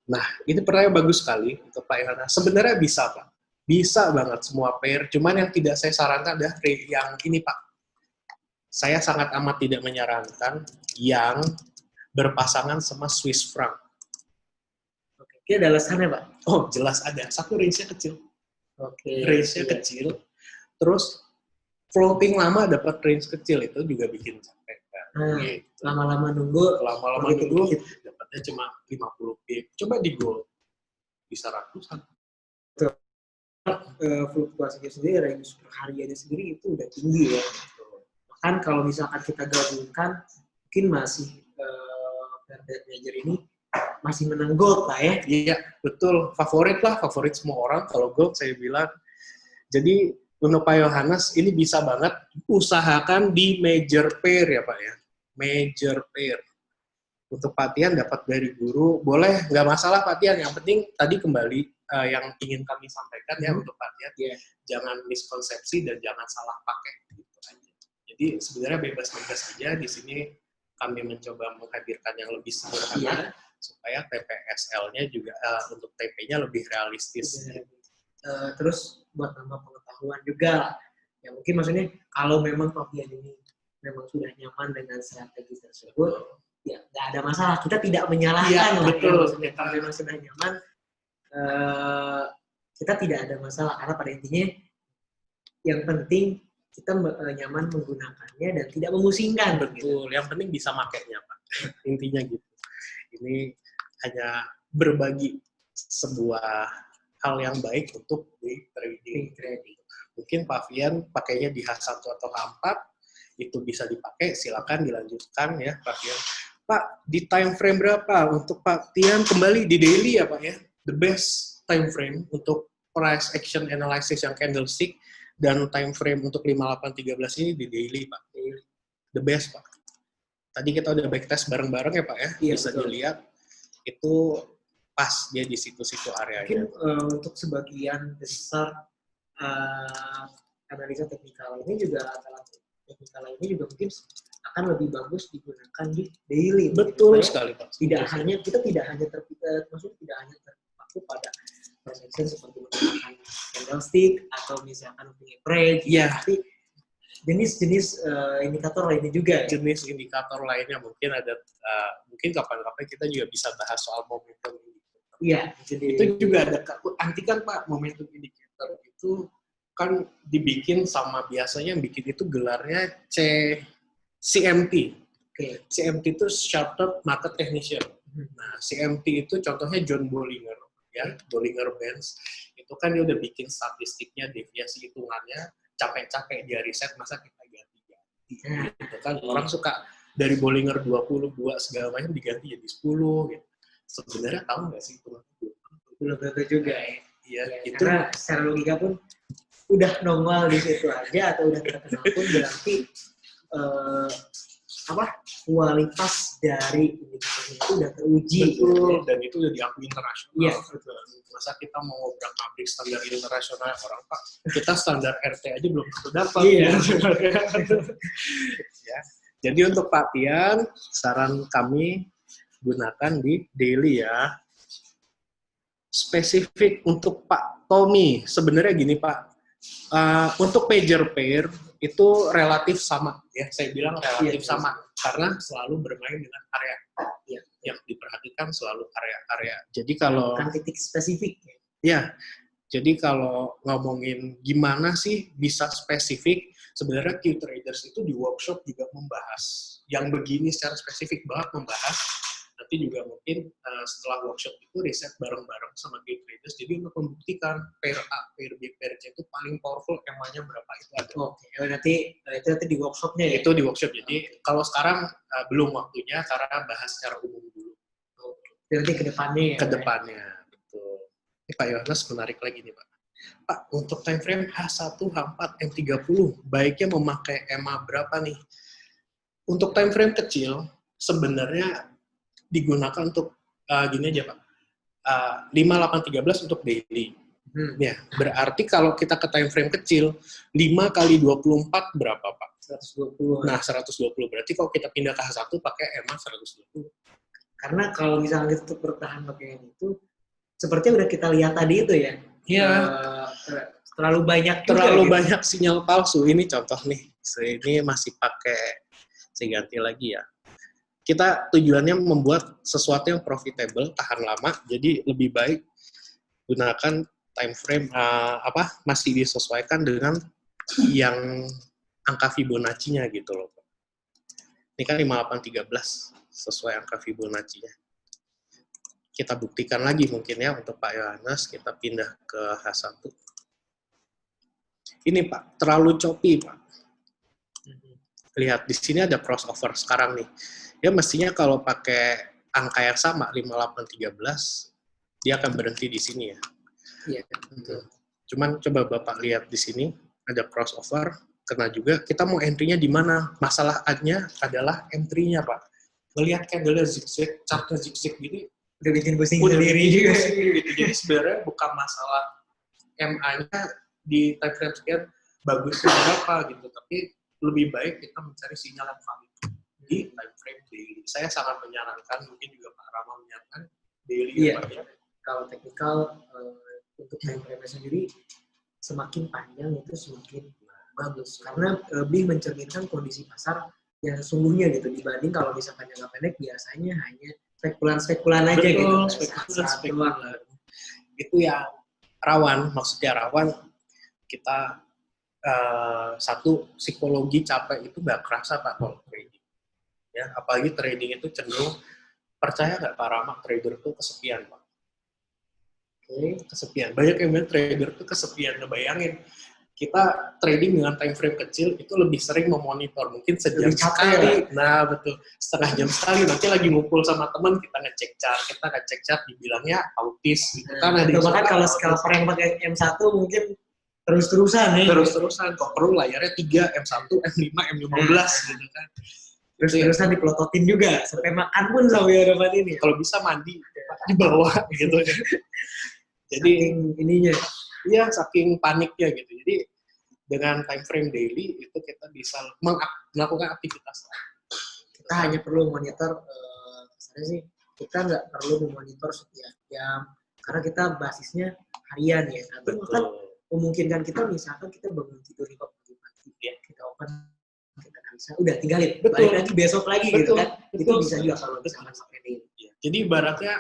Nah, ini pertanyaan bagus sekali untuk Pak Yohanes. Sebenarnya bisa, Pak. Bisa banget semua pair, cuman yang tidak saya sarankan adalah yang ini, Pak. Saya sangat amat tidak menyarankan yang berpasangan sama Swiss franc. Oke, ini ada alasannya, Pak? Oh, jelas ada. Satu range-nya kecil. Oke. Range-nya kecil. Terus floating lama dapat range kecil itu juga bikin capek. Kan? Gitu. Lama-lama nunggu. Lama-lama nunggu dapatnya cuma 50 pip. Coba di gold bisa ratusan. Fluktuasinya sendiri, range per hariannya sendiri itu udah tinggi ya. Bahkan kalau misalkan kita gabungkan, mungkin masih pair major ini masih menang gold lah ya. Iya, betul. Favorit semua orang kalau gold saya bilang. Jadi untuk Pak Yohanes ini bisa banget usahakan di major pair ya Pak ya. Major pair. Untuk Pak Tian dapat dari guru, boleh, nggak masalah Pak Tian. Yang penting tadi kembali yang ingin kami sampaikan ya untuk Pak Tian. Yeah. Jangan miskonsepsi dan jangan salah pakai gitu aja. Jadi sebenarnya bebas-bebas aja. Di sini kami mencoba menghadirkan yang lebih sederhana supaya TPSL-nya juga untuk TP-nya lebih realistis. Terus buat nambah pengetahuan juga, ya mungkin maksudnya kalau memang Pak Tian ini memang sudah nyaman dengan strategi tersebut, ya nggak ada masalah. Kita tidak menyalahkan ya, betul. Ya, kalau memang sudah nyaman, kita tidak ada masalah karena pada intinya yang penting kita nyaman menggunakannya dan tidak memusingkan. Betul. Gitu. Yang penting bisa makainya Pak. Intinya gitu. Ini hanya berbagi sebuah hal yang baik untuk di trading. Mungkin Pak Fian pakainya di H1 atau H4 itu bisa dipakai, silakan dilanjutkan ya Pak Fian. Pak, di time frame berapa untuk Pak Tian kembali di daily ya Pak ya? The best time frame untuk price action analysis yang candlestick Dan time frame untuk 5813 ini di daily, Pak. The best, Pak. Tadi kita udah backtest bareng-bareng ya, Pak ya. Iya, Bisa betul. dilihat itu pas dia di situ-situ Mungkin areanya. untuk sebagian besar analisa teknikal ini juga mungkin akan lebih bagus digunakan di daily. Betul Supaya sekali, Pak. kita tidak hanya terpaku pada projection seperti menggunakan candlestick atau misalkan moving average, Iya. tapi jenis-jenis indikator lainnya juga. Jenis indikator lainnya mungkin ada, mungkin kapan-kapan kita juga bisa bahas soal momentum indicator. Iya, jadi Itu juga ada, nanti kan Pak, momentum indicator itu kan dibikin sama, biasanya yang bikin itu gelarnya CMT. Oke. CMT itu Chartered Market Technician. Nah, CMT itu contohnya John Bollinger, ya, Bollinger Bands. Itu kan dia udah bikin statistiknya, deviasi hitungannya, capek-capek dia riset, masa kita ganti-ganti. Gitu kan, orang suka dari Bollinger 22 segala macam diganti jadi 10 gitu. Sebenarnya tahu nggak sih hitungannya? Belum tentu juga ya. Iya, itu Karena secara logika pun udah nongol di situ aja atau udah terkenal pun berarti kualitas dari indikator itu udah teruji. betul, dan itu udah diakui internasional. Iya, betul. Masa kita mau ngobrak pabrik standar internasional orang, Pak, kita standar RT aja belum tentu dapat. Iya. Ya. Jadi untuk Pak Tian, saran kami gunakan di daily ya. Spesifik untuk Pak Tommy, sebenarnya gini Pak, untuk pager pair itu relatif sama ya, saya bilang relatif sama karena selalu bermain dengan area yang diperhatikan selalu area-area. Jadi kalau bukan titik spesifik ya, jadi kalau ngomongin gimana sih bisa spesifik, sebenarnya Q-Traders itu di workshop juga membahas yang begini secara spesifik banget membahas. Nanti juga mungkin setelah workshop itu riset bareng-bareng sama Q-Traders. Jadi untuk membuktikan pair A, pair B, pair C itu paling powerful, EMA-nya berapa itu ada. Oke, nanti itu di workshopnya ya? Itu di workshop. Jadi kalau sekarang belum waktunya karena bahas secara umum dulu. Nanti ke depannya ya? Ke depannya, betul. Ini Pak Yohanes menarik lagi nih Pak. Pak, untuk time frame H1, H4, M30, baiknya memakai EMA berapa nih? Untuk time frame kecil, sebenarnya digunakan untuk gini aja Pak, 5813 untuk daily. Ya, berarti kalau kita ke time frame kecil, 5 kali 24 berapa Pak? 120. Nah, 120. Berarti kalau kita pindah ke H1 pakai EMA 120. Karena kalau misalnya kita bertahan pakai yang itu, sepertinya udah kita lihat tadi itu ya. Iya. Terlalu banyak banyak sinyal palsu. Ini contoh nih. Ini masih pakai, saya ganti lagi ya. Kita tujuannya membuat sesuatu yang profitable, tahan lama. Jadi lebih baik gunakan time frame masih disesuaikan dengan yang angka Fibonacci-nya gitu loh. Ini kan 5813 sesuai angka Fibonacci-nya. Kita buktikan lagi mungkin ya untuk Pak Yohanes, kita pindah ke H1. Ini Pak, terlalu choppy Pak. Lihat, di sini ada crossover sekarang nih. Ya mestinya kalau pakai angka yang sama, 5813, dia akan berhenti di sini ya. Iya. Cuman coba Bapak lihat di sini, ada crossover, kena juga. Kita mau entry-nya di mana? Masalahnya adalah entry-nya Pak. Melihat candle zigzag, chartnya zigzag gini, udah bikin pusing sendiri juga. Gitu. Jadi sebenarnya bukan masalah MA-nya di time frame sekian bagusnya berapa gitu, tapi lebih baik kita mencari sinyal yang valid di time frame daily. Saya sangat menyarankan, mungkin juga Pak Rama menyarankan daily. Iya. Kalau teknikal untuk time frame sendiri semakin panjang itu semakin bagus karena lebih mencerminkan kondisi pasar yang sesungguhnya gitu dibanding kalau misalkan jangka pendek biasanya hanya spekulan aja. Betul, gitu. Spekulan. Itu yang rawan, maksudnya rawan kita satu psikologi capek itu nggak kerasa Pak kalau trading. Ya, apalagi trading itu cenderung, percaya nggak Pak Rama, trader itu kesepian Pak. Kesepian. Banyak yang bilang trader itu kesepian. Ngebayangin kita trading dengan time frame kecil itu lebih sering memonitor, mungkin sejam sekali. Nah betul, setengah jam sekali. Nanti lagi ngumpul sama teman kita ngecek chart, dibilangnya autis gitu kan. Bahkan kalau scalper yang pakai M1 mungkin terus-terusan nih. Terus-terusan, kok perlu layarnya 3, M1, M5, M15 gitu kan. Terus-terusan dipelototin juga, sampai makan pun sampai hadapan ini. Kalau bisa mandi di bawah gitu kan. Jadi Saking ininya. iya, saking paniknya gitu. Jadi dengan time frame daily itu kita bisa melakukan aktivitas. Kita hanya perlu monitor, kasarnya sih, kita nggak perlu memonitor setiap jam, karena kita basisnya harian ya. Tapi kan memungkinkan kita, misalkan kita bangun tidur di pagi, ya, kita open, kita nggak bisa, udah tinggalin, balik lagi besok lagi gitu kan. Itu bisa juga kalau misalkan pakai daily. Jadi ibaratnya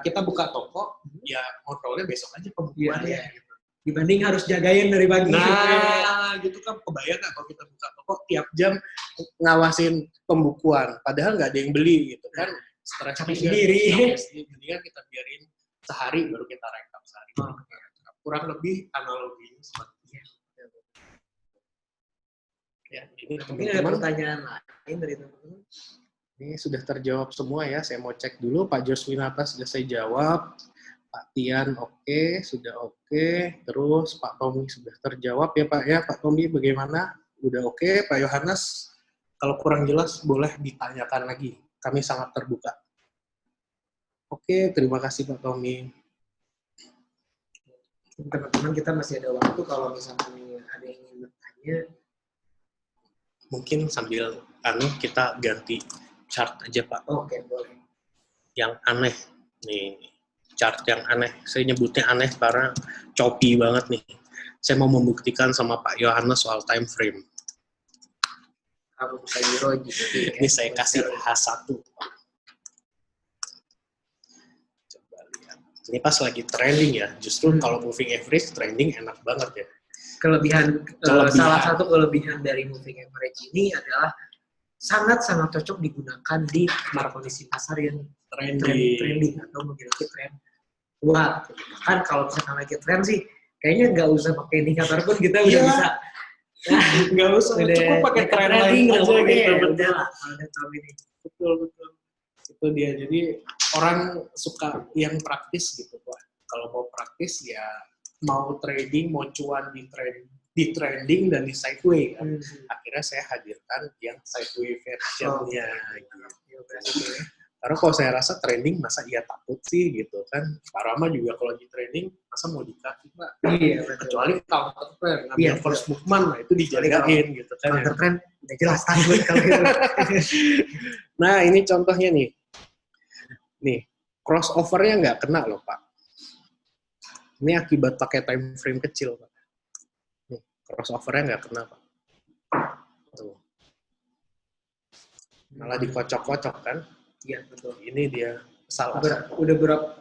kita buka toko, ya kontrolnya besok aja pembukuannya. Iya. Gitu. Dibanding harus jagain dari pagi. Nah, gitu kan kebayang nggak kalau kita buka toko tiap jam ngawasin pembukuan, padahal nggak ada yang beli gitu kan. Stres sendiri. Mendingan kita biarin sehari baru kita rekap sehari. Kurang lebih analoginya seperti itu. Ya, ini mungkin ada pertanyaan lain dari teman-teman. Ini sudah terjawab semua ya. Saya mau cek dulu. Pak Joswinata sudah saya jawab. Pak Tian oke, sudah oke. Terus Pak Tommy sudah terjawab ya Pak ya. Pak Tommy bagaimana? Udah oke. Pak Yohanes, kalau kurang jelas boleh ditanyakan lagi. Kami sangat terbuka. Oke, terima kasih Pak Tommy. Teman-teman kita masih ada waktu kalau misalnya ada yang ingin bertanya. Mungkin sambil kita ganti chart aja Pak. Oke, boleh. Yang aneh nih, chart yang aneh. Saya nyebutnya aneh karena choppy banget nih. Saya mau membuktikan sama Pak Yohanes soal time frame. Aku buka Euro gitu. Ini saya kasih H1. Coba lihat. Ini pas lagi trending ya. Justru kalau moving average trending enak banget ya. Kelebihan. Salah satu kelebihan dari moving average ini adalah sangat-sangat cocok digunakan di kondisi pasar yang trending atau memiliki tren kuat. Kan kalau misalkan lagi tren sih, kayaknya nggak usah pakai indikator pun kita udah bisa. Nggak usah, cukup pakai tren lain aja gitu. Udah lah, udah tahu ini. Betul. Itu dia. Jadi orang suka yang praktis gitu Pak. Kalau mau praktis ya mau trading, mau cuan di trending dan di sideway kan. Akhirnya saya hadirkan yang sideway versionnya gitu. Karena kalau saya rasa trending masa iya takut sih gitu kan. Pak Rama juga kalau di trending masa mau dikasih Pak. Iya, kecuali counter trend, ngambil first movement nah itu dijagain gitu kan. Counter trend udah jelas takut kalau gitu. Nah, ini contohnya nih. Nih, crossover-nya nggak kena loh Pak. Ini akibat pakai time frame kecil Pak. Nih, crossover-nya nggak kena Pak. Tuh. Malah dikocok-kocok kan. Iya, betul. Ini dia salah udah berapa?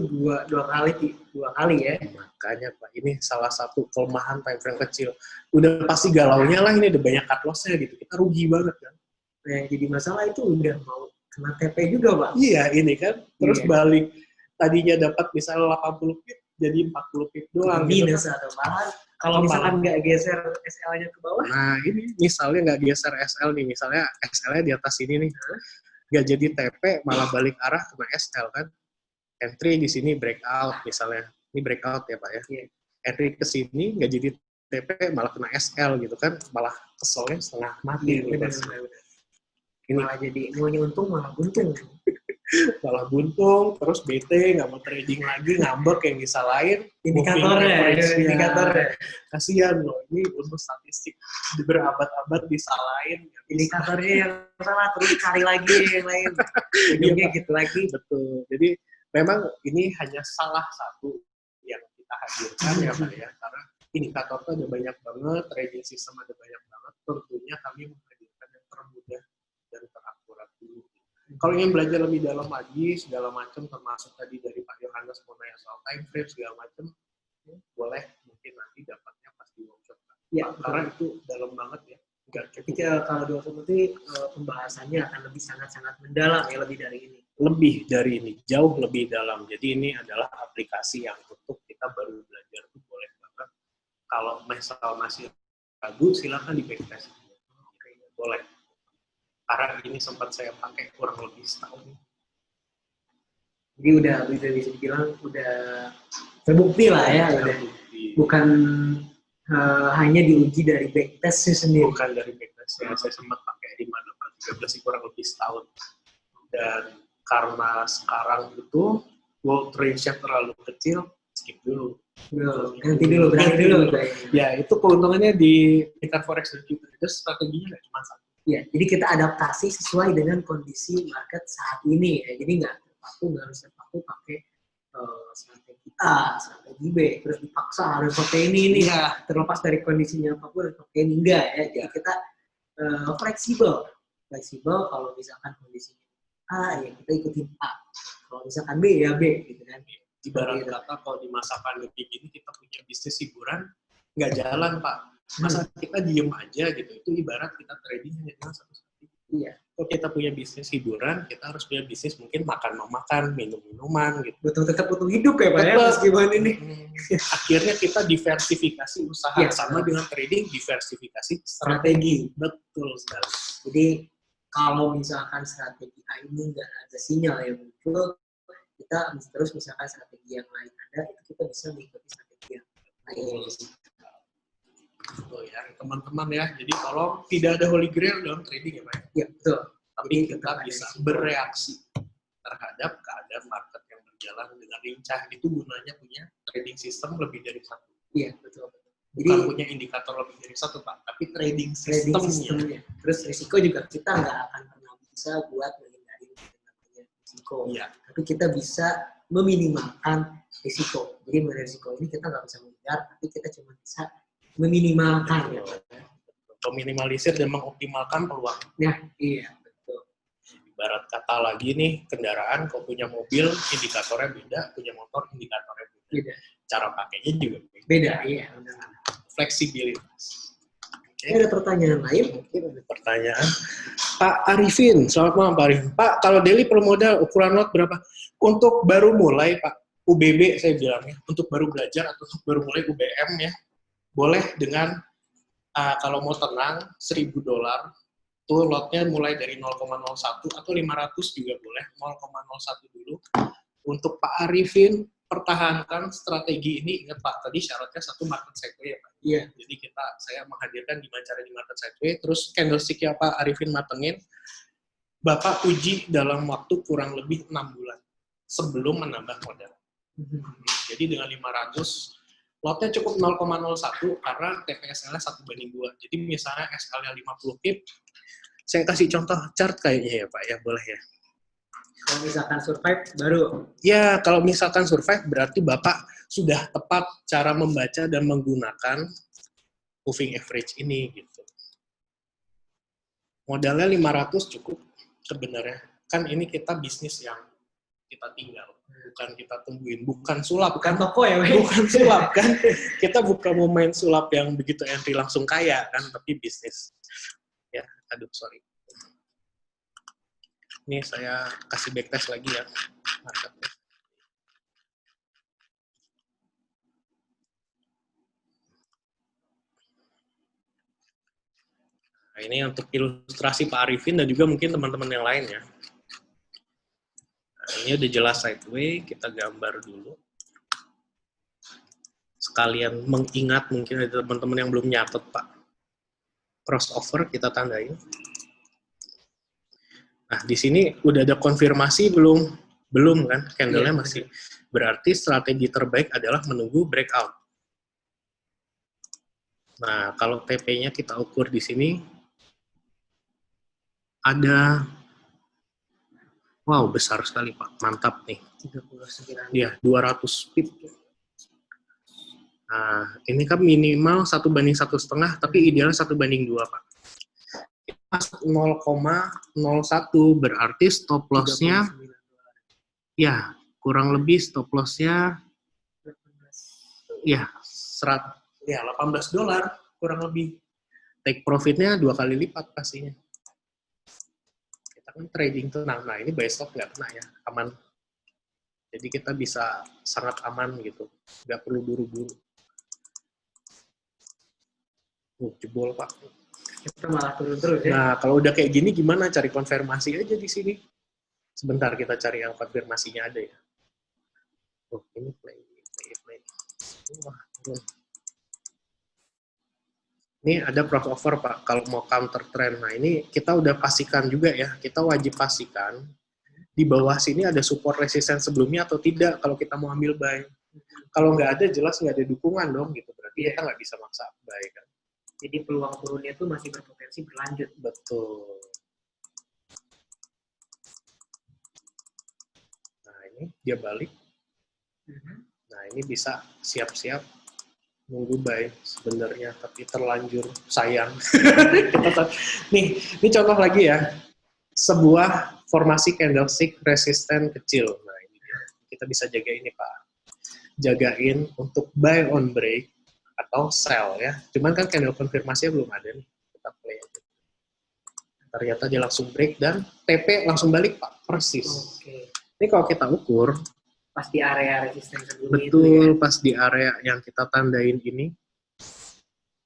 Dua kali ya. Makanya Pak, ini salah satu kelemahan time frame kecil. Udah pasti galaunya lah, ini ada banyak cut loss-nya gitu. Kita rugi banget kan. Nah, yang jadi masalah itu udah mau kena TP juga Pak. Iya, ini kan. Terus balik. Tadinya dapat misalnya 80 pip, jadi 40 pip doang. Minus atau malah. Kalau misalkan nggak geser SL-nya ke bawah. Nah, ini misalnya nggak geser SL nih. Misalnya SL-nya di atas ini nih. Nggak jadi TP, malah balik arah kena SL kan. Entry di sini breakout misalnya. Ini breakout ya Pak ya. Yeah. Entry ke sini nggak jadi TP, malah kena SL gitu kan. Malah keselnya setengah mati. Benar. Ini malah jadi maunya untung malah buntung. Malah buntung, terus BT, nggak mau trading lagi, ngambek yang disalahin. Indikatornya. Kasihan loh, ini untuk statistik berabad-abad disalahin. Indikatornya yang salah, terus cari lagi yang lain. Ujungnya gitu lagi. Betul, jadi memang ini hanya salah satu yang kita hadirkan ya Pak ya, karena indikator itu ada banyak banget, trading system ada banyak banget, tentunya kami menghadirkan yang termudah dan terakurat dulu. Kalau ingin belajar lebih dalam lagi, segala macam, termasuk tadi dari Pak Yohanes mau nanya soal time frame, segala macam, boleh mungkin nanti dapatnya pas di workshop. Ya, karena itu dalam banget ya. Ketika kalau di workshop nanti pembahasannya akan lebih sangat-sangat mendalam ya, lebih dari ini. Lebih dari ini, jauh lebih dalam. Jadi ini adalah aplikasi yang untuk kita baru belajar itu boleh banget. Kalau masih ragu, silakan di backtest. Boleh. Karena ini sempat saya pakai kurang lebih setahun. Jadi udah bisa dibilang udah terbukti lah ya, udah bukan hanya diuji dari backtest sendiri. Bukan dari backtest ya, saya sempat pakai di mana Pak 13 sih kurang lebih setahun. Dan karena sekarang itu world range-nya terlalu kecil, skip dulu. Nanti dulu, berarti dulu. Ya, itu keuntungannya di tingkat forex dan futures itu strateginya nggak cuma satu. Ya, jadi kita adaptasi sesuai dengan kondisi market saat ini ya. Jadi nggak harus terpaku pakai strategi A, strategi B, terus dipaksa harus pakai ini ya. Terlepas dari kondisinya apapun harus pakai ini enggak ya. Jadi kita fleksibel kalau misalkan kondisinya A ya kita ikutin A, kalau misalkan B ya B gitu kan. Ibarat kata kalau di masa pandemi ini kita punya bisnis hiburan nggak jalan Pak, masa kita diem aja gitu, itu ibarat kita trading hanya dengan satu-satu. Iya. Kalau kita punya bisnis hiburan, kita harus punya bisnis mungkin makan-memakan, minum-minuman gitu. Betul, tetap butuh hidup ya Pak ya, meskipun ini. Akhirnya kita diversifikasi usaha, ya, sama dengan trading, diversifikasi strategi. Betul sekali. Jadi kalau misalkan strategi A ini nggak ada sinyal yang muncul, kita terus misalkan strategi yang lain ada, itu kita bisa mengikuti strategi yang lain. Betul ya, teman-teman ya. Jadi kalau tidak ada holy grail dalam trading ya Pak. Iya, betul. Tapi kita bisa bereaksi terhadap keadaan market yang berjalan dengan lincah. Itu gunanya punya trading system lebih dari satu. Iya, betul. Bukan punya indikator lebih dari satu Pak, tapi trading systemnya. Terus risiko juga kita nggak akan pernah bisa buat menghindari risiko. Iya. Tapi kita bisa meminimalkan risiko. Jadi risiko ini kita nggak bisa menghindar, tapi kita cuma bisa meminimalkan. Ya. Meminimalisir dan mengoptimalkan peluang. Ya, iya, betul. Ibarat kata lagi nih, kendaraan kalau punya mobil indikatornya beda, punya motor indikatornya beda. Cara pakainya juga beda. Iya, benar. Fleksibilitas. Okay. Ada pertanyaan lain? Mungkin ada pertanyaan. Pak Arifin, selamat malam Pak Arifin. Pak, kalau daily per modal ukuran lot berapa? Untuk baru mulai Pak, UBB saya bilangnya, untuk baru belajar atau untuk baru mulai UBM ya, boleh dengan kalau mau tenang $1.000 tuh lotnya mulai dari 0,01 atau 500 juga boleh, 0,01 dulu. Untuk Pak Arifin, pertahankan strategi ini. Ingat Pak, tadi syaratnya satu market sideway ya Pak. Iya. Jadi saya menghadirkan gimana cara di market sideway, terus candlestick-nya Pak Arifin matengin. Bapak uji dalam waktu kurang lebih 6 bulan sebelum menambah modal. Jadi dengan 500 lotnya cukup 0,01 karena TPSL-nya 1/2. Jadi misalnya SL-nya 50 pip, saya kasih contoh chart kayaknya ya Pak, ya boleh ya. Kalau misalkan survive baru? Ya, kalau misalkan survive berarti Bapak sudah tepat cara membaca dan menggunakan moving average ini gitu. Modalnya 500 cukup sebenarnya. Kan ini kita bisnis yang kita tinggal. Bukan kita tungguin, bukan sulap, bukan toko ya, bukan sulap kan, kita bukan mau main sulap yang begitu entry langsung kaya kan, tapi bisnis. Ya, aduh sorry. Ini saya kasih backtest lagi ya, marketnya. Nah, ini untuk ilustrasi Pak Arifin dan juga mungkin teman-teman yang lain ya. Nah, ini udah jelas sideway, kita gambar dulu. Sekalian mengingat, mungkin ada teman-teman yang belum nyatet Pak. Crossover kita tandain. Nah, di sini udah ada konfirmasi belum? Belum kan? Candle-nya masih. Berarti strategi terbaik adalah menunggu breakout. Nah, kalau TP-nya kita ukur di sini, ada, wow, besar sekali Pak, mantap nih. 39. Ya, 200 pip. Nah, ini kan minimal 1/1,5, tapi idealnya 1/2 Pak. 0,01 berarti stop loss-nya, ya, kurang lebih stop loss-nya, ya, $18 kurang lebih. Take profit-nya 2 kali lipat pastinya. Kita kan trading tenang, nah ini buy stop nggak kena ya, aman. Jadi kita bisa sangat aman gitu, nggak perlu buru-buru. Jebol Pak. Kita malah turun terus ya. Nah kalau udah kayak gini gimana, cari konfirmasi aja di sini. Sebentar kita cari yang konfirmasinya ada ya. Oh ini play. Wah, Ini ada crossover Pak, kalau mau counter trend. Nah ini kita udah pastikan juga ya, kita wajib pastikan di bawah sini ada support resisten sebelumnya atau tidak kalau kita mau ambil buy. Kalau nggak ada, jelas nggak ada dukungan dong gitu, berarti kita nggak bisa maksa buy kan. Jadi peluang turunnya tuh masih berpotensi berlanjut. Betul. Nah ini dia balik. Nah ini bisa siap-siap nunggu buy sebenarnya, tapi terlanjur sayang. nih contoh lagi ya, sebuah formasi candlestick resisten kecil. Nah ini dia. Kita bisa jaga ini Pak, jagain untuk buy on break atau sell ya. Cuman kan candle konfirmasinya belum ada nih, kita play aja. Ternyata dia langsung break dan TP langsung balik Pak, persis. Oke. Ini kalau kita ukur Pas di area resisten sebelumnya betul itu ya. pas di area yang kita tandain ini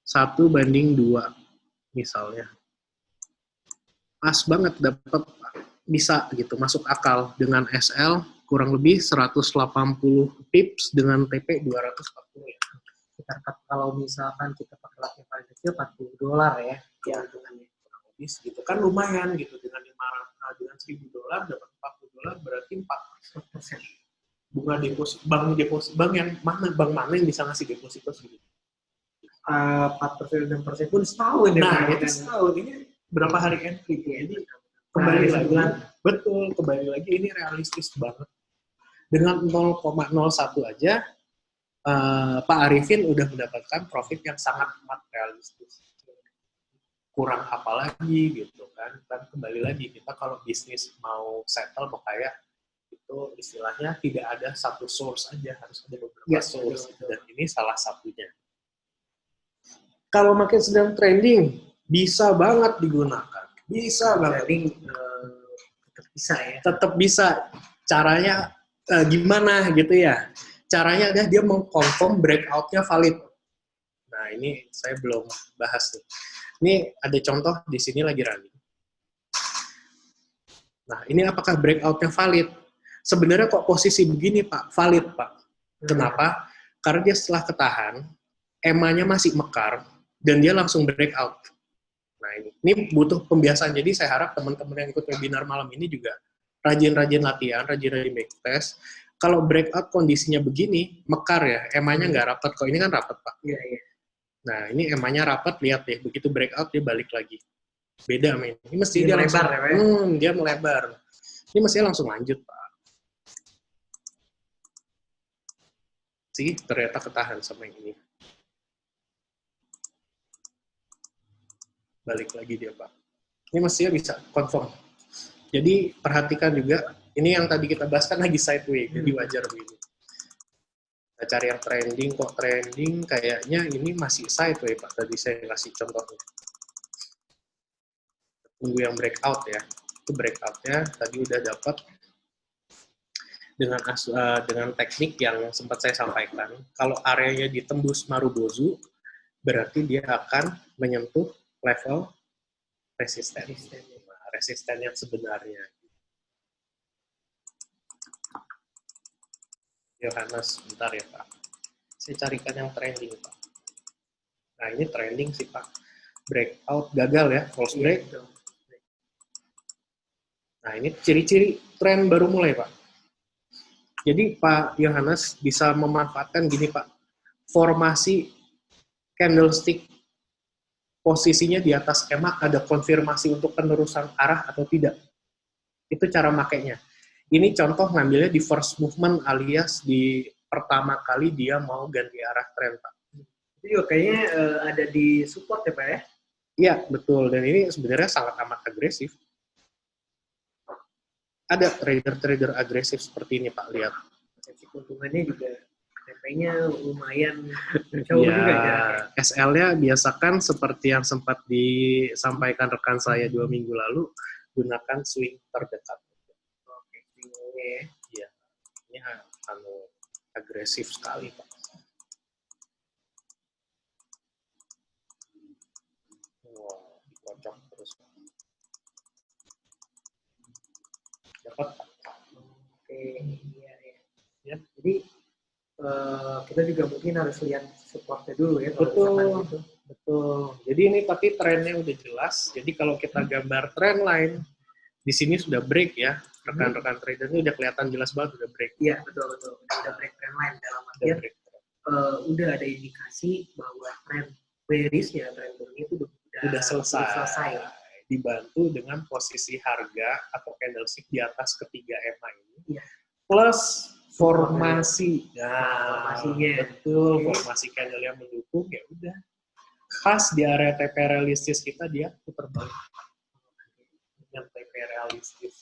1:2 misalnya, pas banget dapat, bisa gitu masuk akal dengan SL kurang lebih 180 pips dengan TP 240 ya. Kalau misalkan kita pakai lot yang paling kecil $40 ya. Ya, Hitungannya. kurang lebih segitu kan lumayan gitu, dengan dengan $1.000 dapat $40 berarti 4% bunga deposit. Bank yang mana, bank mana yang bisa ngasih deposito segitu? 4% dan persen pun setahun ya. Nah, Pak, itu kan? setahun. Ini berapa hari entry? Jadi Kembali kembali lagi, sebulan. betul, kembali lagi ini realistis banget. Dengan 0,01 aja, Pak Arifin udah mendapatkan profit yang sangat amat realistis. Kurang apa lagi gitu kan? Dan kembali lagi, kita kalau bisnis mau settle, mau kaya, itu istilahnya tidak ada satu source aja, harus ada beberapa Ya, source. betul. Dan ini salah satunya. Kalau market sedang trending, bisa banget digunakan. Bisa banget. Trading tetap bisa ya. Tetap bisa. Caranya gimana gitu ya. Caranya adalah dia mengkonfirm breakout-nya valid. Nah ini saya belum bahas nih. Ini ada contoh di sini lagi running. Nah ini apakah breakout-nya valid? Sebenarnya kok posisi begini Pak? Valid Pak. Kenapa? Karena dia setelah ketahan, EMA-nya masih mekar, dan dia langsung breakout. Nah ini butuh pembiasaan. Jadi saya harap teman-teman yang ikut webinar malam ini juga rajin-rajin latihan, rajin-rajin backtest. Kalau breakout kondisinya begini, mekar ya, EMA-nya nggak rapat. Kok ini kan rapat Pak. Iya, iya. Nah ini EMA-nya rapat, lihat deh, begitu breakout dia balik lagi. Beda sama ini. Ini mesti Dia dia melebar langsung, ya, Pak? dia melebar. Ini mestinya langsung lanjut Pak. Sih ternyata ketahan sama yang ini. Balik lagi dia Pak. Ini mestinya bisa confirm. Jadi perhatikan juga, ini yang tadi kita bahas kan lagi sideways, jadi wajar begini. Kita cari yang trending, kok trending kayaknya ini masih sideways Pak, tadi saya kasih contohnya. Tunggu yang breakout ya, itu breakout-nya tadi udah dapat dengan teknik yang sempat saya sampaikan. Kalau areanya ditembus Marubozu, berarti dia akan menyentuh level resisten. Resisten yang sebenarnya. Yohanes, bentar ya Pak. Saya carikan yang trending Pak. Nah ini trending sih Pak. Breakout gagal ya, false break. Nah ini ciri-ciri tren baru mulai Pak. Jadi Pak Yohanes bisa memanfaatkan gini Pak. Formasi candlestick posisinya di atas skema ada konfirmasi untuk penerusan arah atau tidak. Itu cara makainya. Ini contoh ngambilnya di first movement alias di pertama kali dia mau ganti arah tren Pak. Itu juga kayaknya ada di support ya Pak ya? Iya, betul. Dan ini sebenarnya sangat amat agresif. Ada trader-trader agresif seperti ini Pak, lihat. Potensi keuntungannya juga TP-nya lumayan jauh juga ya. SL-nya biasakan seperti yang sempat disampaikan rekan saya 2 minggu lalu, gunakan swing terdekat. Oke, ya. Iya, ini agresif sekali Pak. Wow, dikocok terus. Dapat Pak. Oke, iya, iya. Ya. Jadi kita juga mungkin harus lihat supportnya dulu ya. Kalau Betul. misalkan gitu. Betul. Jadi ini tapi trennya udah jelas. Jadi kalau kita gambar trend line, di sini sudah break ya. Rekan-rekan trader ini udah kelihatan jelas banget udah break. Iya, betul. Udah break trend line dalam Udah artian break. udah ada indikasi bahwa tren bearish ya, tren turun itu Udah selesai. Dibantu dengan posisi harga atau candlestick di atas ketiga EMA ini. Iya. Plus formasi. Nah, Formasinya. betul. Formasi candle yang mendukung ya udah. Pas di area TP realistis kita dia putar balik. Dengan TP realistis.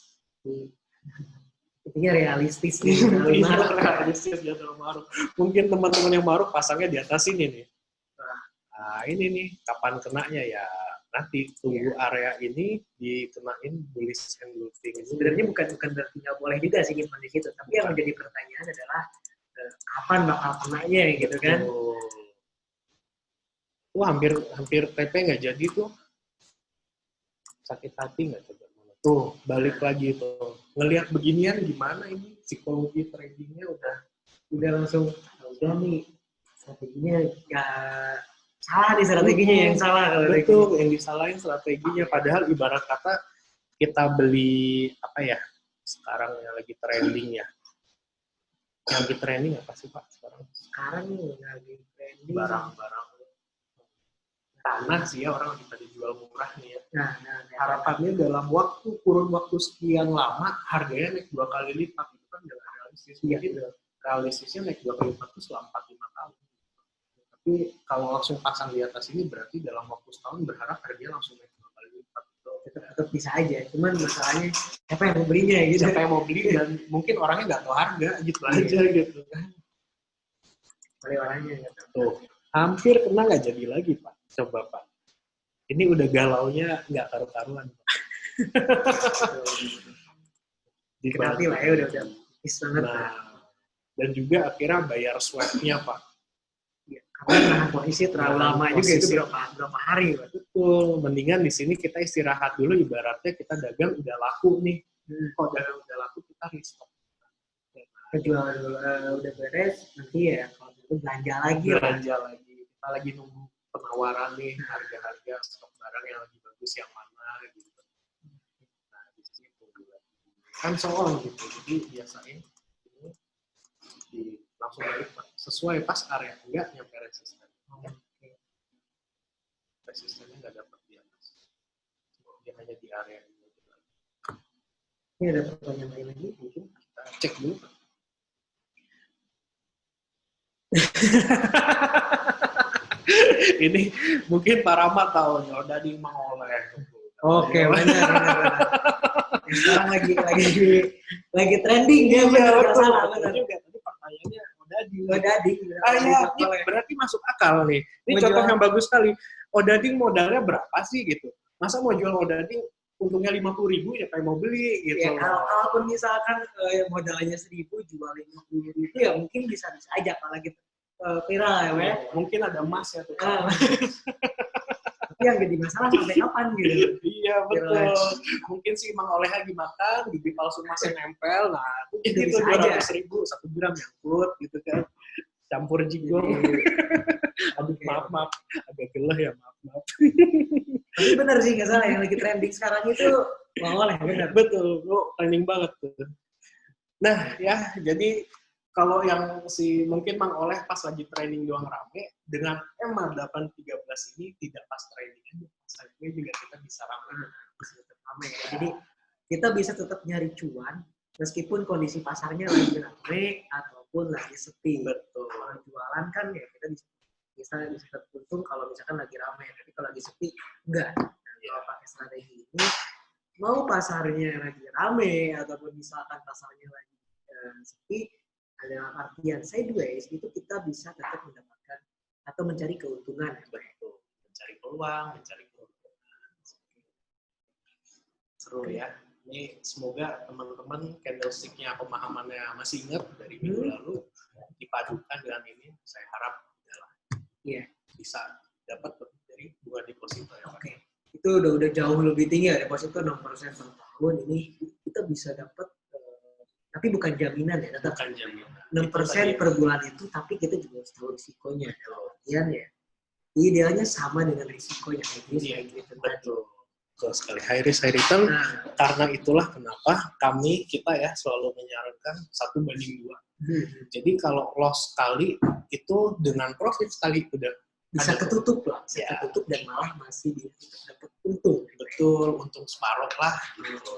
Intinya realistis nih. Iya, realistis ya dalam maruk. Mungkin teman-teman yang maruk pasangnya di atas ini nih. Nah, ini nih kapan kenanya ya nanti tunggu area ini dikenain bullish engulfing. Sebenarnya bukan berarti nggak boleh juga sih nyimpan di situ, tapi yang menjadi pertanyaan adalah kapan bakal kenanya gitu kan? Wah, hampir TP nggak jadi tuh. Sakit hati nggak coba? Tuh, balik lagi tuh. Ngelihat beginian gimana ini? Psikologi tradingnya udah langsung, udah nih strateginya nggak salah nih, strateginya yang salah. Betul, yang disalahin strateginya. Padahal ibarat kata kita beli apa ya? Sekarang yang lagi trending ya. Yang lagi trending apa sih Pak sekarang? Sekarang nih lagi trending Barang-barang tanah sih ya, orang kita dijual murah nih ya. Nah, harapannya dalam kurun waktu sekian lama harganya naik 2 kali lipat, itu kan udah realistis. Jadi realistisnya naik 2 kali lipat itu selama 4-5 tahun. Tapi kalau langsung pasang di atas ini berarti dalam waktu setahun berharap harganya langsung naik 2 kali lipat. Tetap bisa aja, cuman masalahnya siapa yang mau belinya gitu. Siapa yang mau beli dan mungkin orangnya nggak tahu harga gitu aja gitu kan. Oleh orangnya gitu. Tuh, hampir kena nggak jadi lagi Pak. Coba Pak. Ini udah galaunya nggak karu-karuan. Nanti lah ya udah tipis banget. Nah, dan juga akhirnya bayar swap-nya Pak. Ya, karena nahan posisi terlalu lama juga itu berapa hari Pak. Betul, mendingan di sini kita istirahat dulu, ibaratnya kita dagang udah laku nih. Kalau dagang udah laku kita restock. Kejual udah beres, nanti ya kalau itu belanja lagi. Kita lagi nunggu penawaran nih, harga-harga stok barang yang lebih bagus yang mana gitu. Nah, di sini tunggu lagi. Kan soal gitu, jadi biasain ini langsung balik sesuai pas area enggak nyampe resisten. Resistennya nggak dapat di atas. Dia hanya di area ini. Ini ada pertanyaan lain lagi, mungkin kita cek dulu. Ini mungkin Pak Rahmat tahu ya, udah di Mangoleh. Oke, benar. Sekarang lagi trending ya, benar. Benar juga. Tadi pertanyaannya Odading. Ini berarti masuk akal nih. Ini contoh yang bagus sekali. Odading modalnya berapa sih gitu? Masa mau jual Odading untungnya 50.000 ya kayak mau beli gitu. Ya, kalaupun misalkan modalnya 1.000 jual 50.000 ya mungkin bisa aja apalagi viral ya. Mungkin ada emas ya tuh. Tapi yang jadi masalah sampai kapan gitu. Iya betul. Mungkin sih Mang Oleh lagi makan, gigi palsu emasnya nempel, nah itu 200.000 1 gram nyangkut gitu kan. Campur jigong. Aduh maaf, agak geleh ya maaf. Tapi benar sih nggak salah yang lagi trending sekarang itu Mang Oleh benar. Betul, trending banget tuh. Nah ya jadi kalau yang mungkin Mang Oleh pas lagi training doang rame, dengan EMA 813 ini tidak pas training aja. Pas training juga kita bisa rame. Jadi kita bisa tetap nyari cuan, meskipun kondisi pasarnya lagi rame ataupun lagi sepi. Betul. Kalau jualan kan ya kita bisa untung kalau misalkan lagi rame, tapi kalau lagi sepi, enggak. Kalau pakai strategi ini, mau pasarnya lagi rame ataupun misalkan pasarnya lagi sepi, dalam artian sideways itu kita bisa tetap mendapatkan atau mencari keuntungan. Betul. Mencari peluang, mencari keuntungan. Seru ya. Ini semoga teman-teman candlestick-nya pemahamannya masih ingat dari minggu lalu dipadukan dengan ini. Saya harap bisa dapat dari bunga deposito ya. Oke. Itu udah jauh lebih tinggi ya, deposito 6% per tahun. Ini kita bisa dapat tapi bukan jaminan ya, tetap bukan jaminan. 6% per bulan itu, tapi kita juga harus tahu risikonya. Artian ya, idealnya sama dengan risikonya high risk Iya, high return tadi. betul. Betul sekali. High risk, high return. Nah, Karena itulah kenapa kita ya selalu menyarankan 1:2. Jadi kalau loss sekali itu dengan profit sekali udah bisa ada ketutup lah, bisa Ya. ketutup dan malah masih dapat untung. betul untung separuh lah gitu.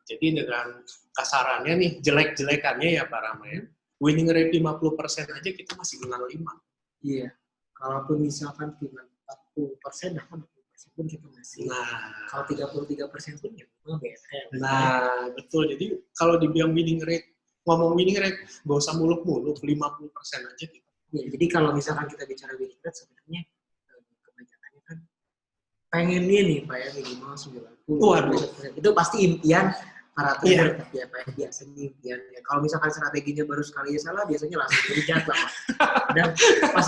Jadi dengan kasarannya nih, jelek-jelekannya ya Pak Rama ya, winning rate 50% aja kita masih menang 5. Iya. Kalaupun misalkan cuma 40%, bahkan 40% pun kita masih. Nah, Kalau 33% pun ya memang beda. nah betul. Jadi kalau dibilang winning rate, ngomong winning rate, gak usah muluk-muluk, 50% aja kita. Ya, jadi kalau misalkan kita bicara winning rate, sebenarnya kebanyakannya kan pengennya nih Pak ya minimal 90. Waduh. Itu pasti impian para trader, Iya. tapi ya Pak ya, biasanya impiannya. Kalau misalkan strateginya baru sekali salah, biasanya langsung dihujat lah Pak. Dan pas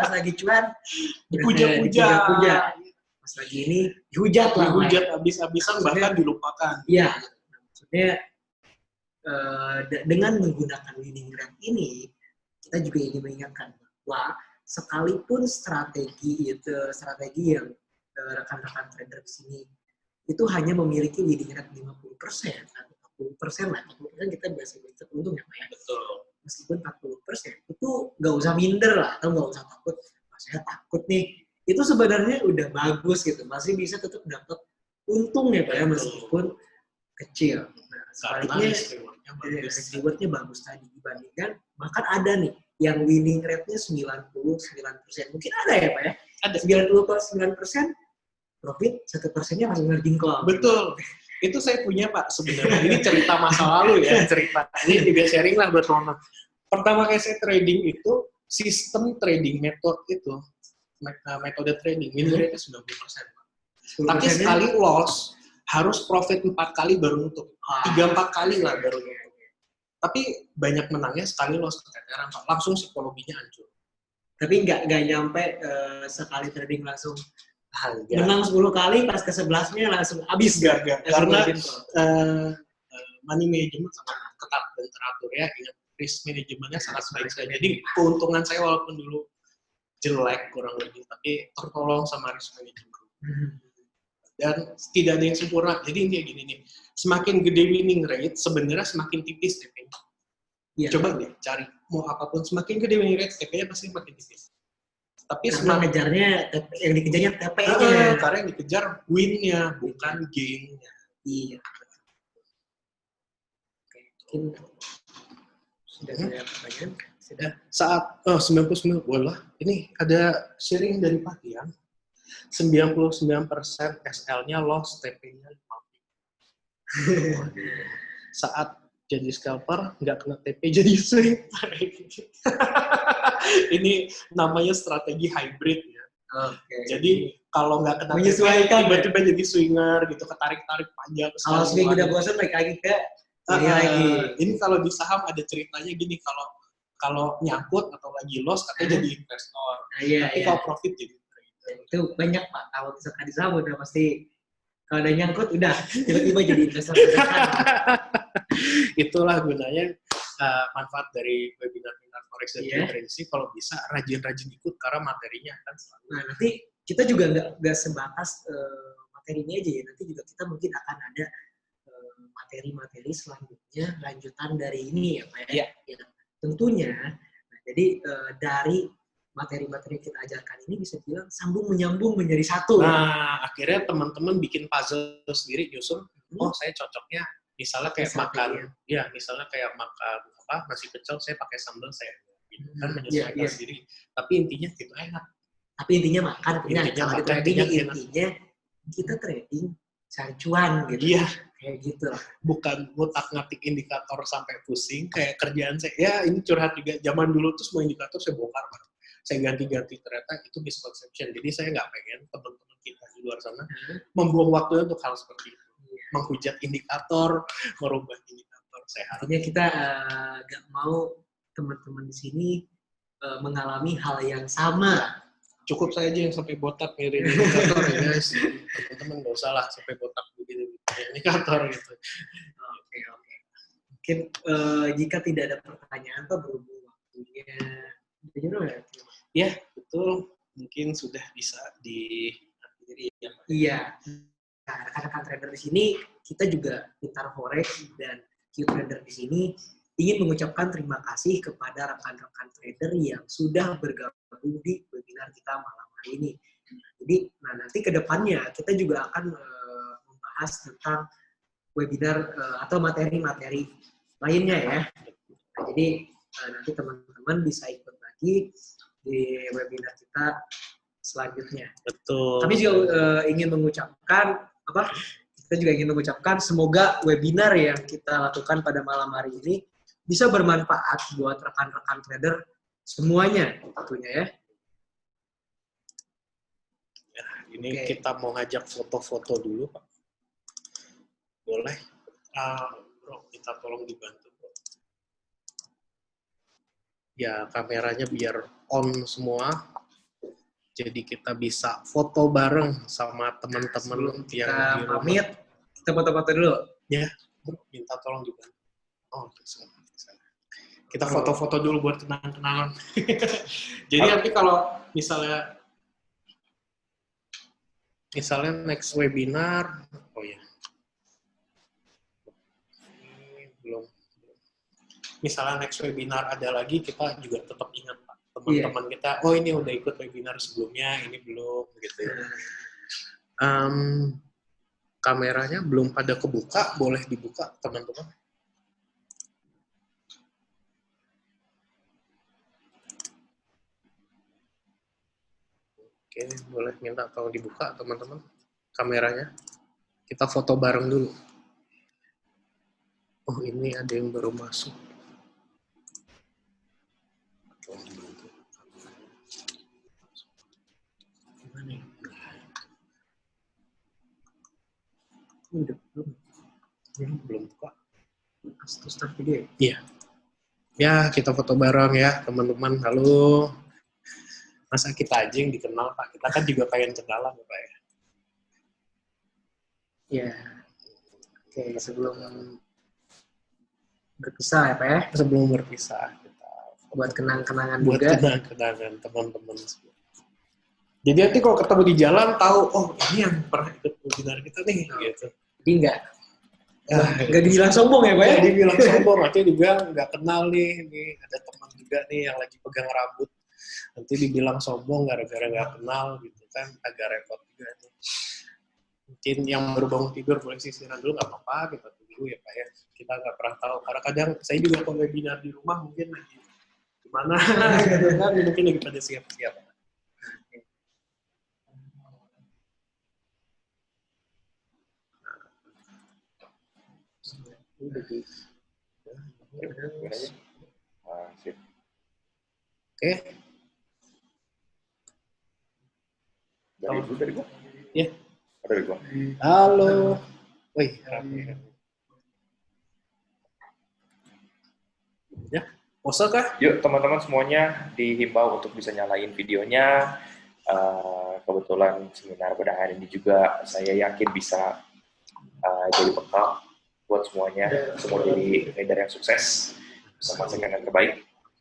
lagi cuan, Dipuja-puja. Pas lagi ini dihujat lah. Dihujat habis-habisan, bahkan dilupakan. Iya. Nah, maksudnya dengan menggunakan winning rate ini, kita juga ingin mengingatkan bahwa sekalipun strategi yang rekan-rekan trader di sini itu hanya memiliki winning rate 50% atau 40% lah. 40% kita biasa untung ya Pak ya. Betul. Meskipun 40% itu nggak usah minder lah atau nggak usah takut. Saya takut nih. Itu sebenarnya udah bagus gitu. Masih bisa tetap dapat untung ya Pak ya meskipun kecil. Nah, sebaliknya rewardnya bagus tadi dibandingkan bahkan ada nih yang winning rate-nya 99%. Mungkin ada ya Pak ya? Ada. 99% profit, 1%-nya masih margin call. Betul. Itu saya punya Pak sebenarnya. Ini cerita masa lalu ya. Cerita. Ini juga sharing lah buat teman-teman. Pertama kali saya trading itu, sistem trading metode trading, winning rate-nya 90%. Tapi sekali loss, harus profit 4 kali baru untung. 3-4 kali lah baru untung. Tapi banyak menangnya sekali loss keteteran Pak. Langsung psikologinya hancur. Tapi nggak nyampe sekali trading langsung Harga. menang 10 kali, pas ke-11-nya langsung habis. Gak. Karena money management sangat ketat dan teratur ya. Ingat, risk manajemennya sangat baik saya. Jadi keuntungan saya walaupun dulu jelek kurang lebih, tapi tertolong sama risk management. Dan tidak ada yang sempurna. Jadi intinya gini nih, semakin gede winning rate, sebenarnya semakin tipis TP-nya. Ya. Coba deh cari, mau apapun, semakin gede winning rate, TP-nya pasti makin tipis. Tapi karena yang dikejarnya TP-nya. Karena yang dikejar win-nya, bukan gain-nya. Iya. Oke, mungkin sudah ada pertanyaan? Sudah. Saat 99 boleh. Ini ada sharing dari Pak Tian. 99% SL-nya loss, TP-nya 50. Saat jadi scalper, nggak kena TP jadi swing. Ini namanya strategi hybrid ya. Oke. Jadi kalau nggak kena menyesuaikan, tiba-tiba jadi swinger gitu, ketarik-tarik panjang. Kalau swing udah bosan balik lagi ke ini lagi. Ini kalau di saham ada ceritanya gini, kalau nyangkut atau lagi loss katanya jadi investor. Tapi kalau profit jadi trader. Itu banyak Pak. Kalau misalkan di saham udah pasti kalau ada nyangkut udah tiba-tiba jadi investor. Itulah gunanya manfaat dari webinar forex dan cryptocurrency. Kalau bisa rajin-rajin ikut karena materinya akan selalu. Nah, nanti kita juga nggak sebatas materinya aja ya. Nanti juga kita mungkin akan ada materi-materi selanjutnya lanjutan dari ini ya Pak ya. Ya tentunya. Nah, jadi dari materi-materi yang kita ajarkan ini bisa bilang sambung menyambung menjadi satu. Nah, akhirnya teman-teman bikin puzzle sendiri nyusun. Oh, saya cocoknya misalnya kayak makan, misalnya kayak makan nasi pecel, saya pakai sambal, saya kan menyesuaikan sendiri. Tapi intinya gitu enak. Tapi intinya makan, intinya kita trading cari cuan gitu. Iya. Kayak gitu. Bukan ngutak-ngatik indikator sampai pusing kayak kerjaan saya. Ya, ini curhat juga. Zaman dulu tuh semua indikator saya bongkar. Saya ganti-ganti, ternyata itu misconception. Jadi saya nggak pengen teman-teman kita di luar sana membuang waktunya untuk hal seperti itu. Menghujat indikator, merubah indikator. Artinya kita nggak mau teman-teman di sini mengalami hal yang sama. Cukup saya aja yang sampai botak miring indikator ya guys. Teman-teman nggak usah lah sampai botak begitu indikator gitu. Oke. Mungkin jika tidak ada pertanyaan Pak berhubung waktunya. Ya, betul. Mungkin mungkin sudah bisa dihadiri ya. Iya. Nah, rekan-rekan trader di sini, kita juga Pintar Forex dan Q-Trader di sini ingin mengucapkan terima kasih kepada rekan-rekan trader yang sudah bergabung di webinar kita malam hari ini. Jadi, nanti ke depannya kita juga akan membahas tentang webinar atau materi-materi lainnya ya. Nah, jadi nanti teman-teman bisa ikut lagi di webinar kita selanjutnya. Betul. Kami juga ingin mengucapkan kita juga ingin mengucapkan semoga webinar yang kita lakukan pada malam hari ini bisa bermanfaat buat rekan-rekan trader semuanya tentunya ya. Ya, ini kita mau ngajak foto-foto dulu, Pak. Boleh? Bro, kita tolong dibantu, Bro. Ya, kameranya biar on semua. Jadi kita bisa foto bareng sama teman-teman yang di rumah. Pamit, kita foto-foto dulu. Ya, Bro, minta tolong dibantu. Oh, kita foto-foto dulu buat kenang-kenangan. Jadi nanti kalau misalnya next webinar, oh ya, belum. Misalnya next webinar ada lagi, kita juga tetap ingat Pak, teman-teman kita. Oh ini udah ikut webinar sebelumnya, ini belum gitu ya. Kameranya belum pada kebuka, boleh dibuka teman-teman. Oke, boleh minta tolong dibuka teman-teman kameranya. Kita foto bareng dulu. Oh ini ada yang baru masuk. Gimana ya? Udah Belum buka. start video. Iya. Ya, kita foto bareng ya, teman-teman. Halo. Masa kita aja yang dikenal, Pak? Kita kan juga pengen kenalan, Pak ya. Ya. Oke, sebelum berpisah ya, Pak ya. Sebelum berpisah, kita Buat kenang-kenangan buat juga. kenang-kenangan teman-teman semua. Jadi nanti kalau ketemu di jalan tahu, oh ini yang pernah ikut webinar kita nih, gitu. Jadi nggak dibilang sombong ya, Pak ya? Dibilang sombong, nanti dibilang nggak kenal nih ada teman juga nih yang lagi pegang rambut. Nanti dibilang sombong gara-gara nggak kenal gitu kan, agak repot juga nih. Mungkin yang baru bangun tidur boleh sisiran dulu, nggak apa-apa, kita tunggu ya Pak ya. Kita nggak pernah tahu, karena kadang saya juga kalau webinar di rumah mungkin lagi gimana, gitu kan, mungkin lagi pada siap-siap. Oke. Dari gua? Ya. Dari gua. Halo. Wih, rame. Ya, pose kah? Yuk teman-teman semuanya dihimbau untuk bisa nyalain videonya. Kebetulan seminar pada hari ini juga saya yakin bisa jadi bekal buat semuanya, semua jadi trader yang sukses, bisa menghasilkan yang terbaik.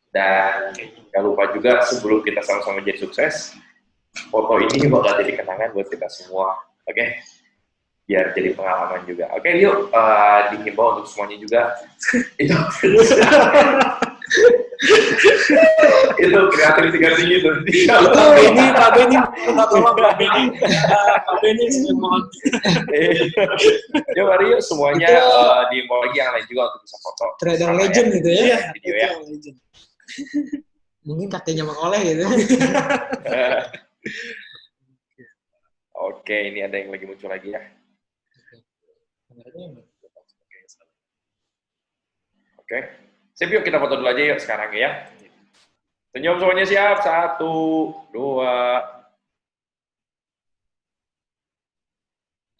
Dan jangan lupa juga sebelum kita sama-sama jadi sukses, foto ini bakal jadi kenangan buat kita semua, oke? Biar jadi pengalaman juga. Oke, yuk dihimbau untuk semuanya juga. Itu kreativitas gitu. Pak Beni, minta tolong Pak Beni mohon. Yuk mari yuk semuanya dihimbau lagi yang lain juga untuk bisa foto. Trader legend gitu ya. Iya, Video ya. legend. Mungkin kakeknya Mang Oleh gitu. Oke, ini ada yang lagi muncul lagi ya. Oke. Sip, yuk kita foto dulu aja yuk sekarang ya. Senyum semuanya siap. 1, 2.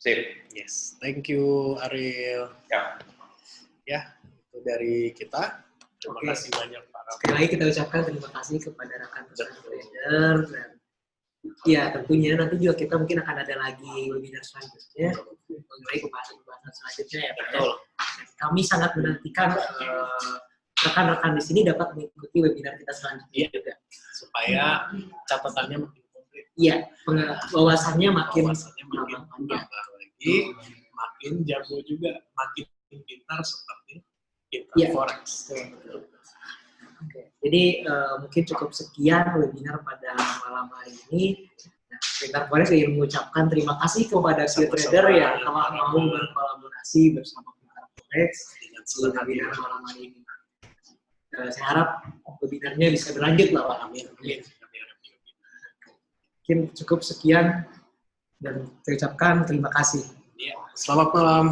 Sip. Yes, thank you Ariel. Ya. Ya, itu dari kita. Terima Oke. kasih banyak Pak. Sekali lagi kita ucapkan terima kasih kepada rekan-rekan trader dan ya tentunya nanti juga kita mungkin akan ada lagi webinar selanjutnya mengenai pembahasan selanjutnya ya Pak. Betul. Kami sangat menantikan rekan-rekan di sini dapat mengikuti webinar kita selanjutnya Iya. juga. Supaya catatannya makin konkret. Iya, wawasannya makin wawasannya makin bertambah lagi, makin jago juga, makin pintar seperti pintar Iya. forex. Oke. Jadi mungkin cukup sekian webinar pada malam hari ini. Nah, Pintar Forex ingin mengucapkan terima kasih kepada si Sama-sama. trader yang telah mau berkolaborasi bersama Pintar Forex Dengan di senang hati. webinar malam hari ini. Saya harap webinarnya bisa berlanjut lah Pak. Amin. Amin. Mungkin cukup sekian dan saya ucapkan terima kasih. Ya, selamat malam.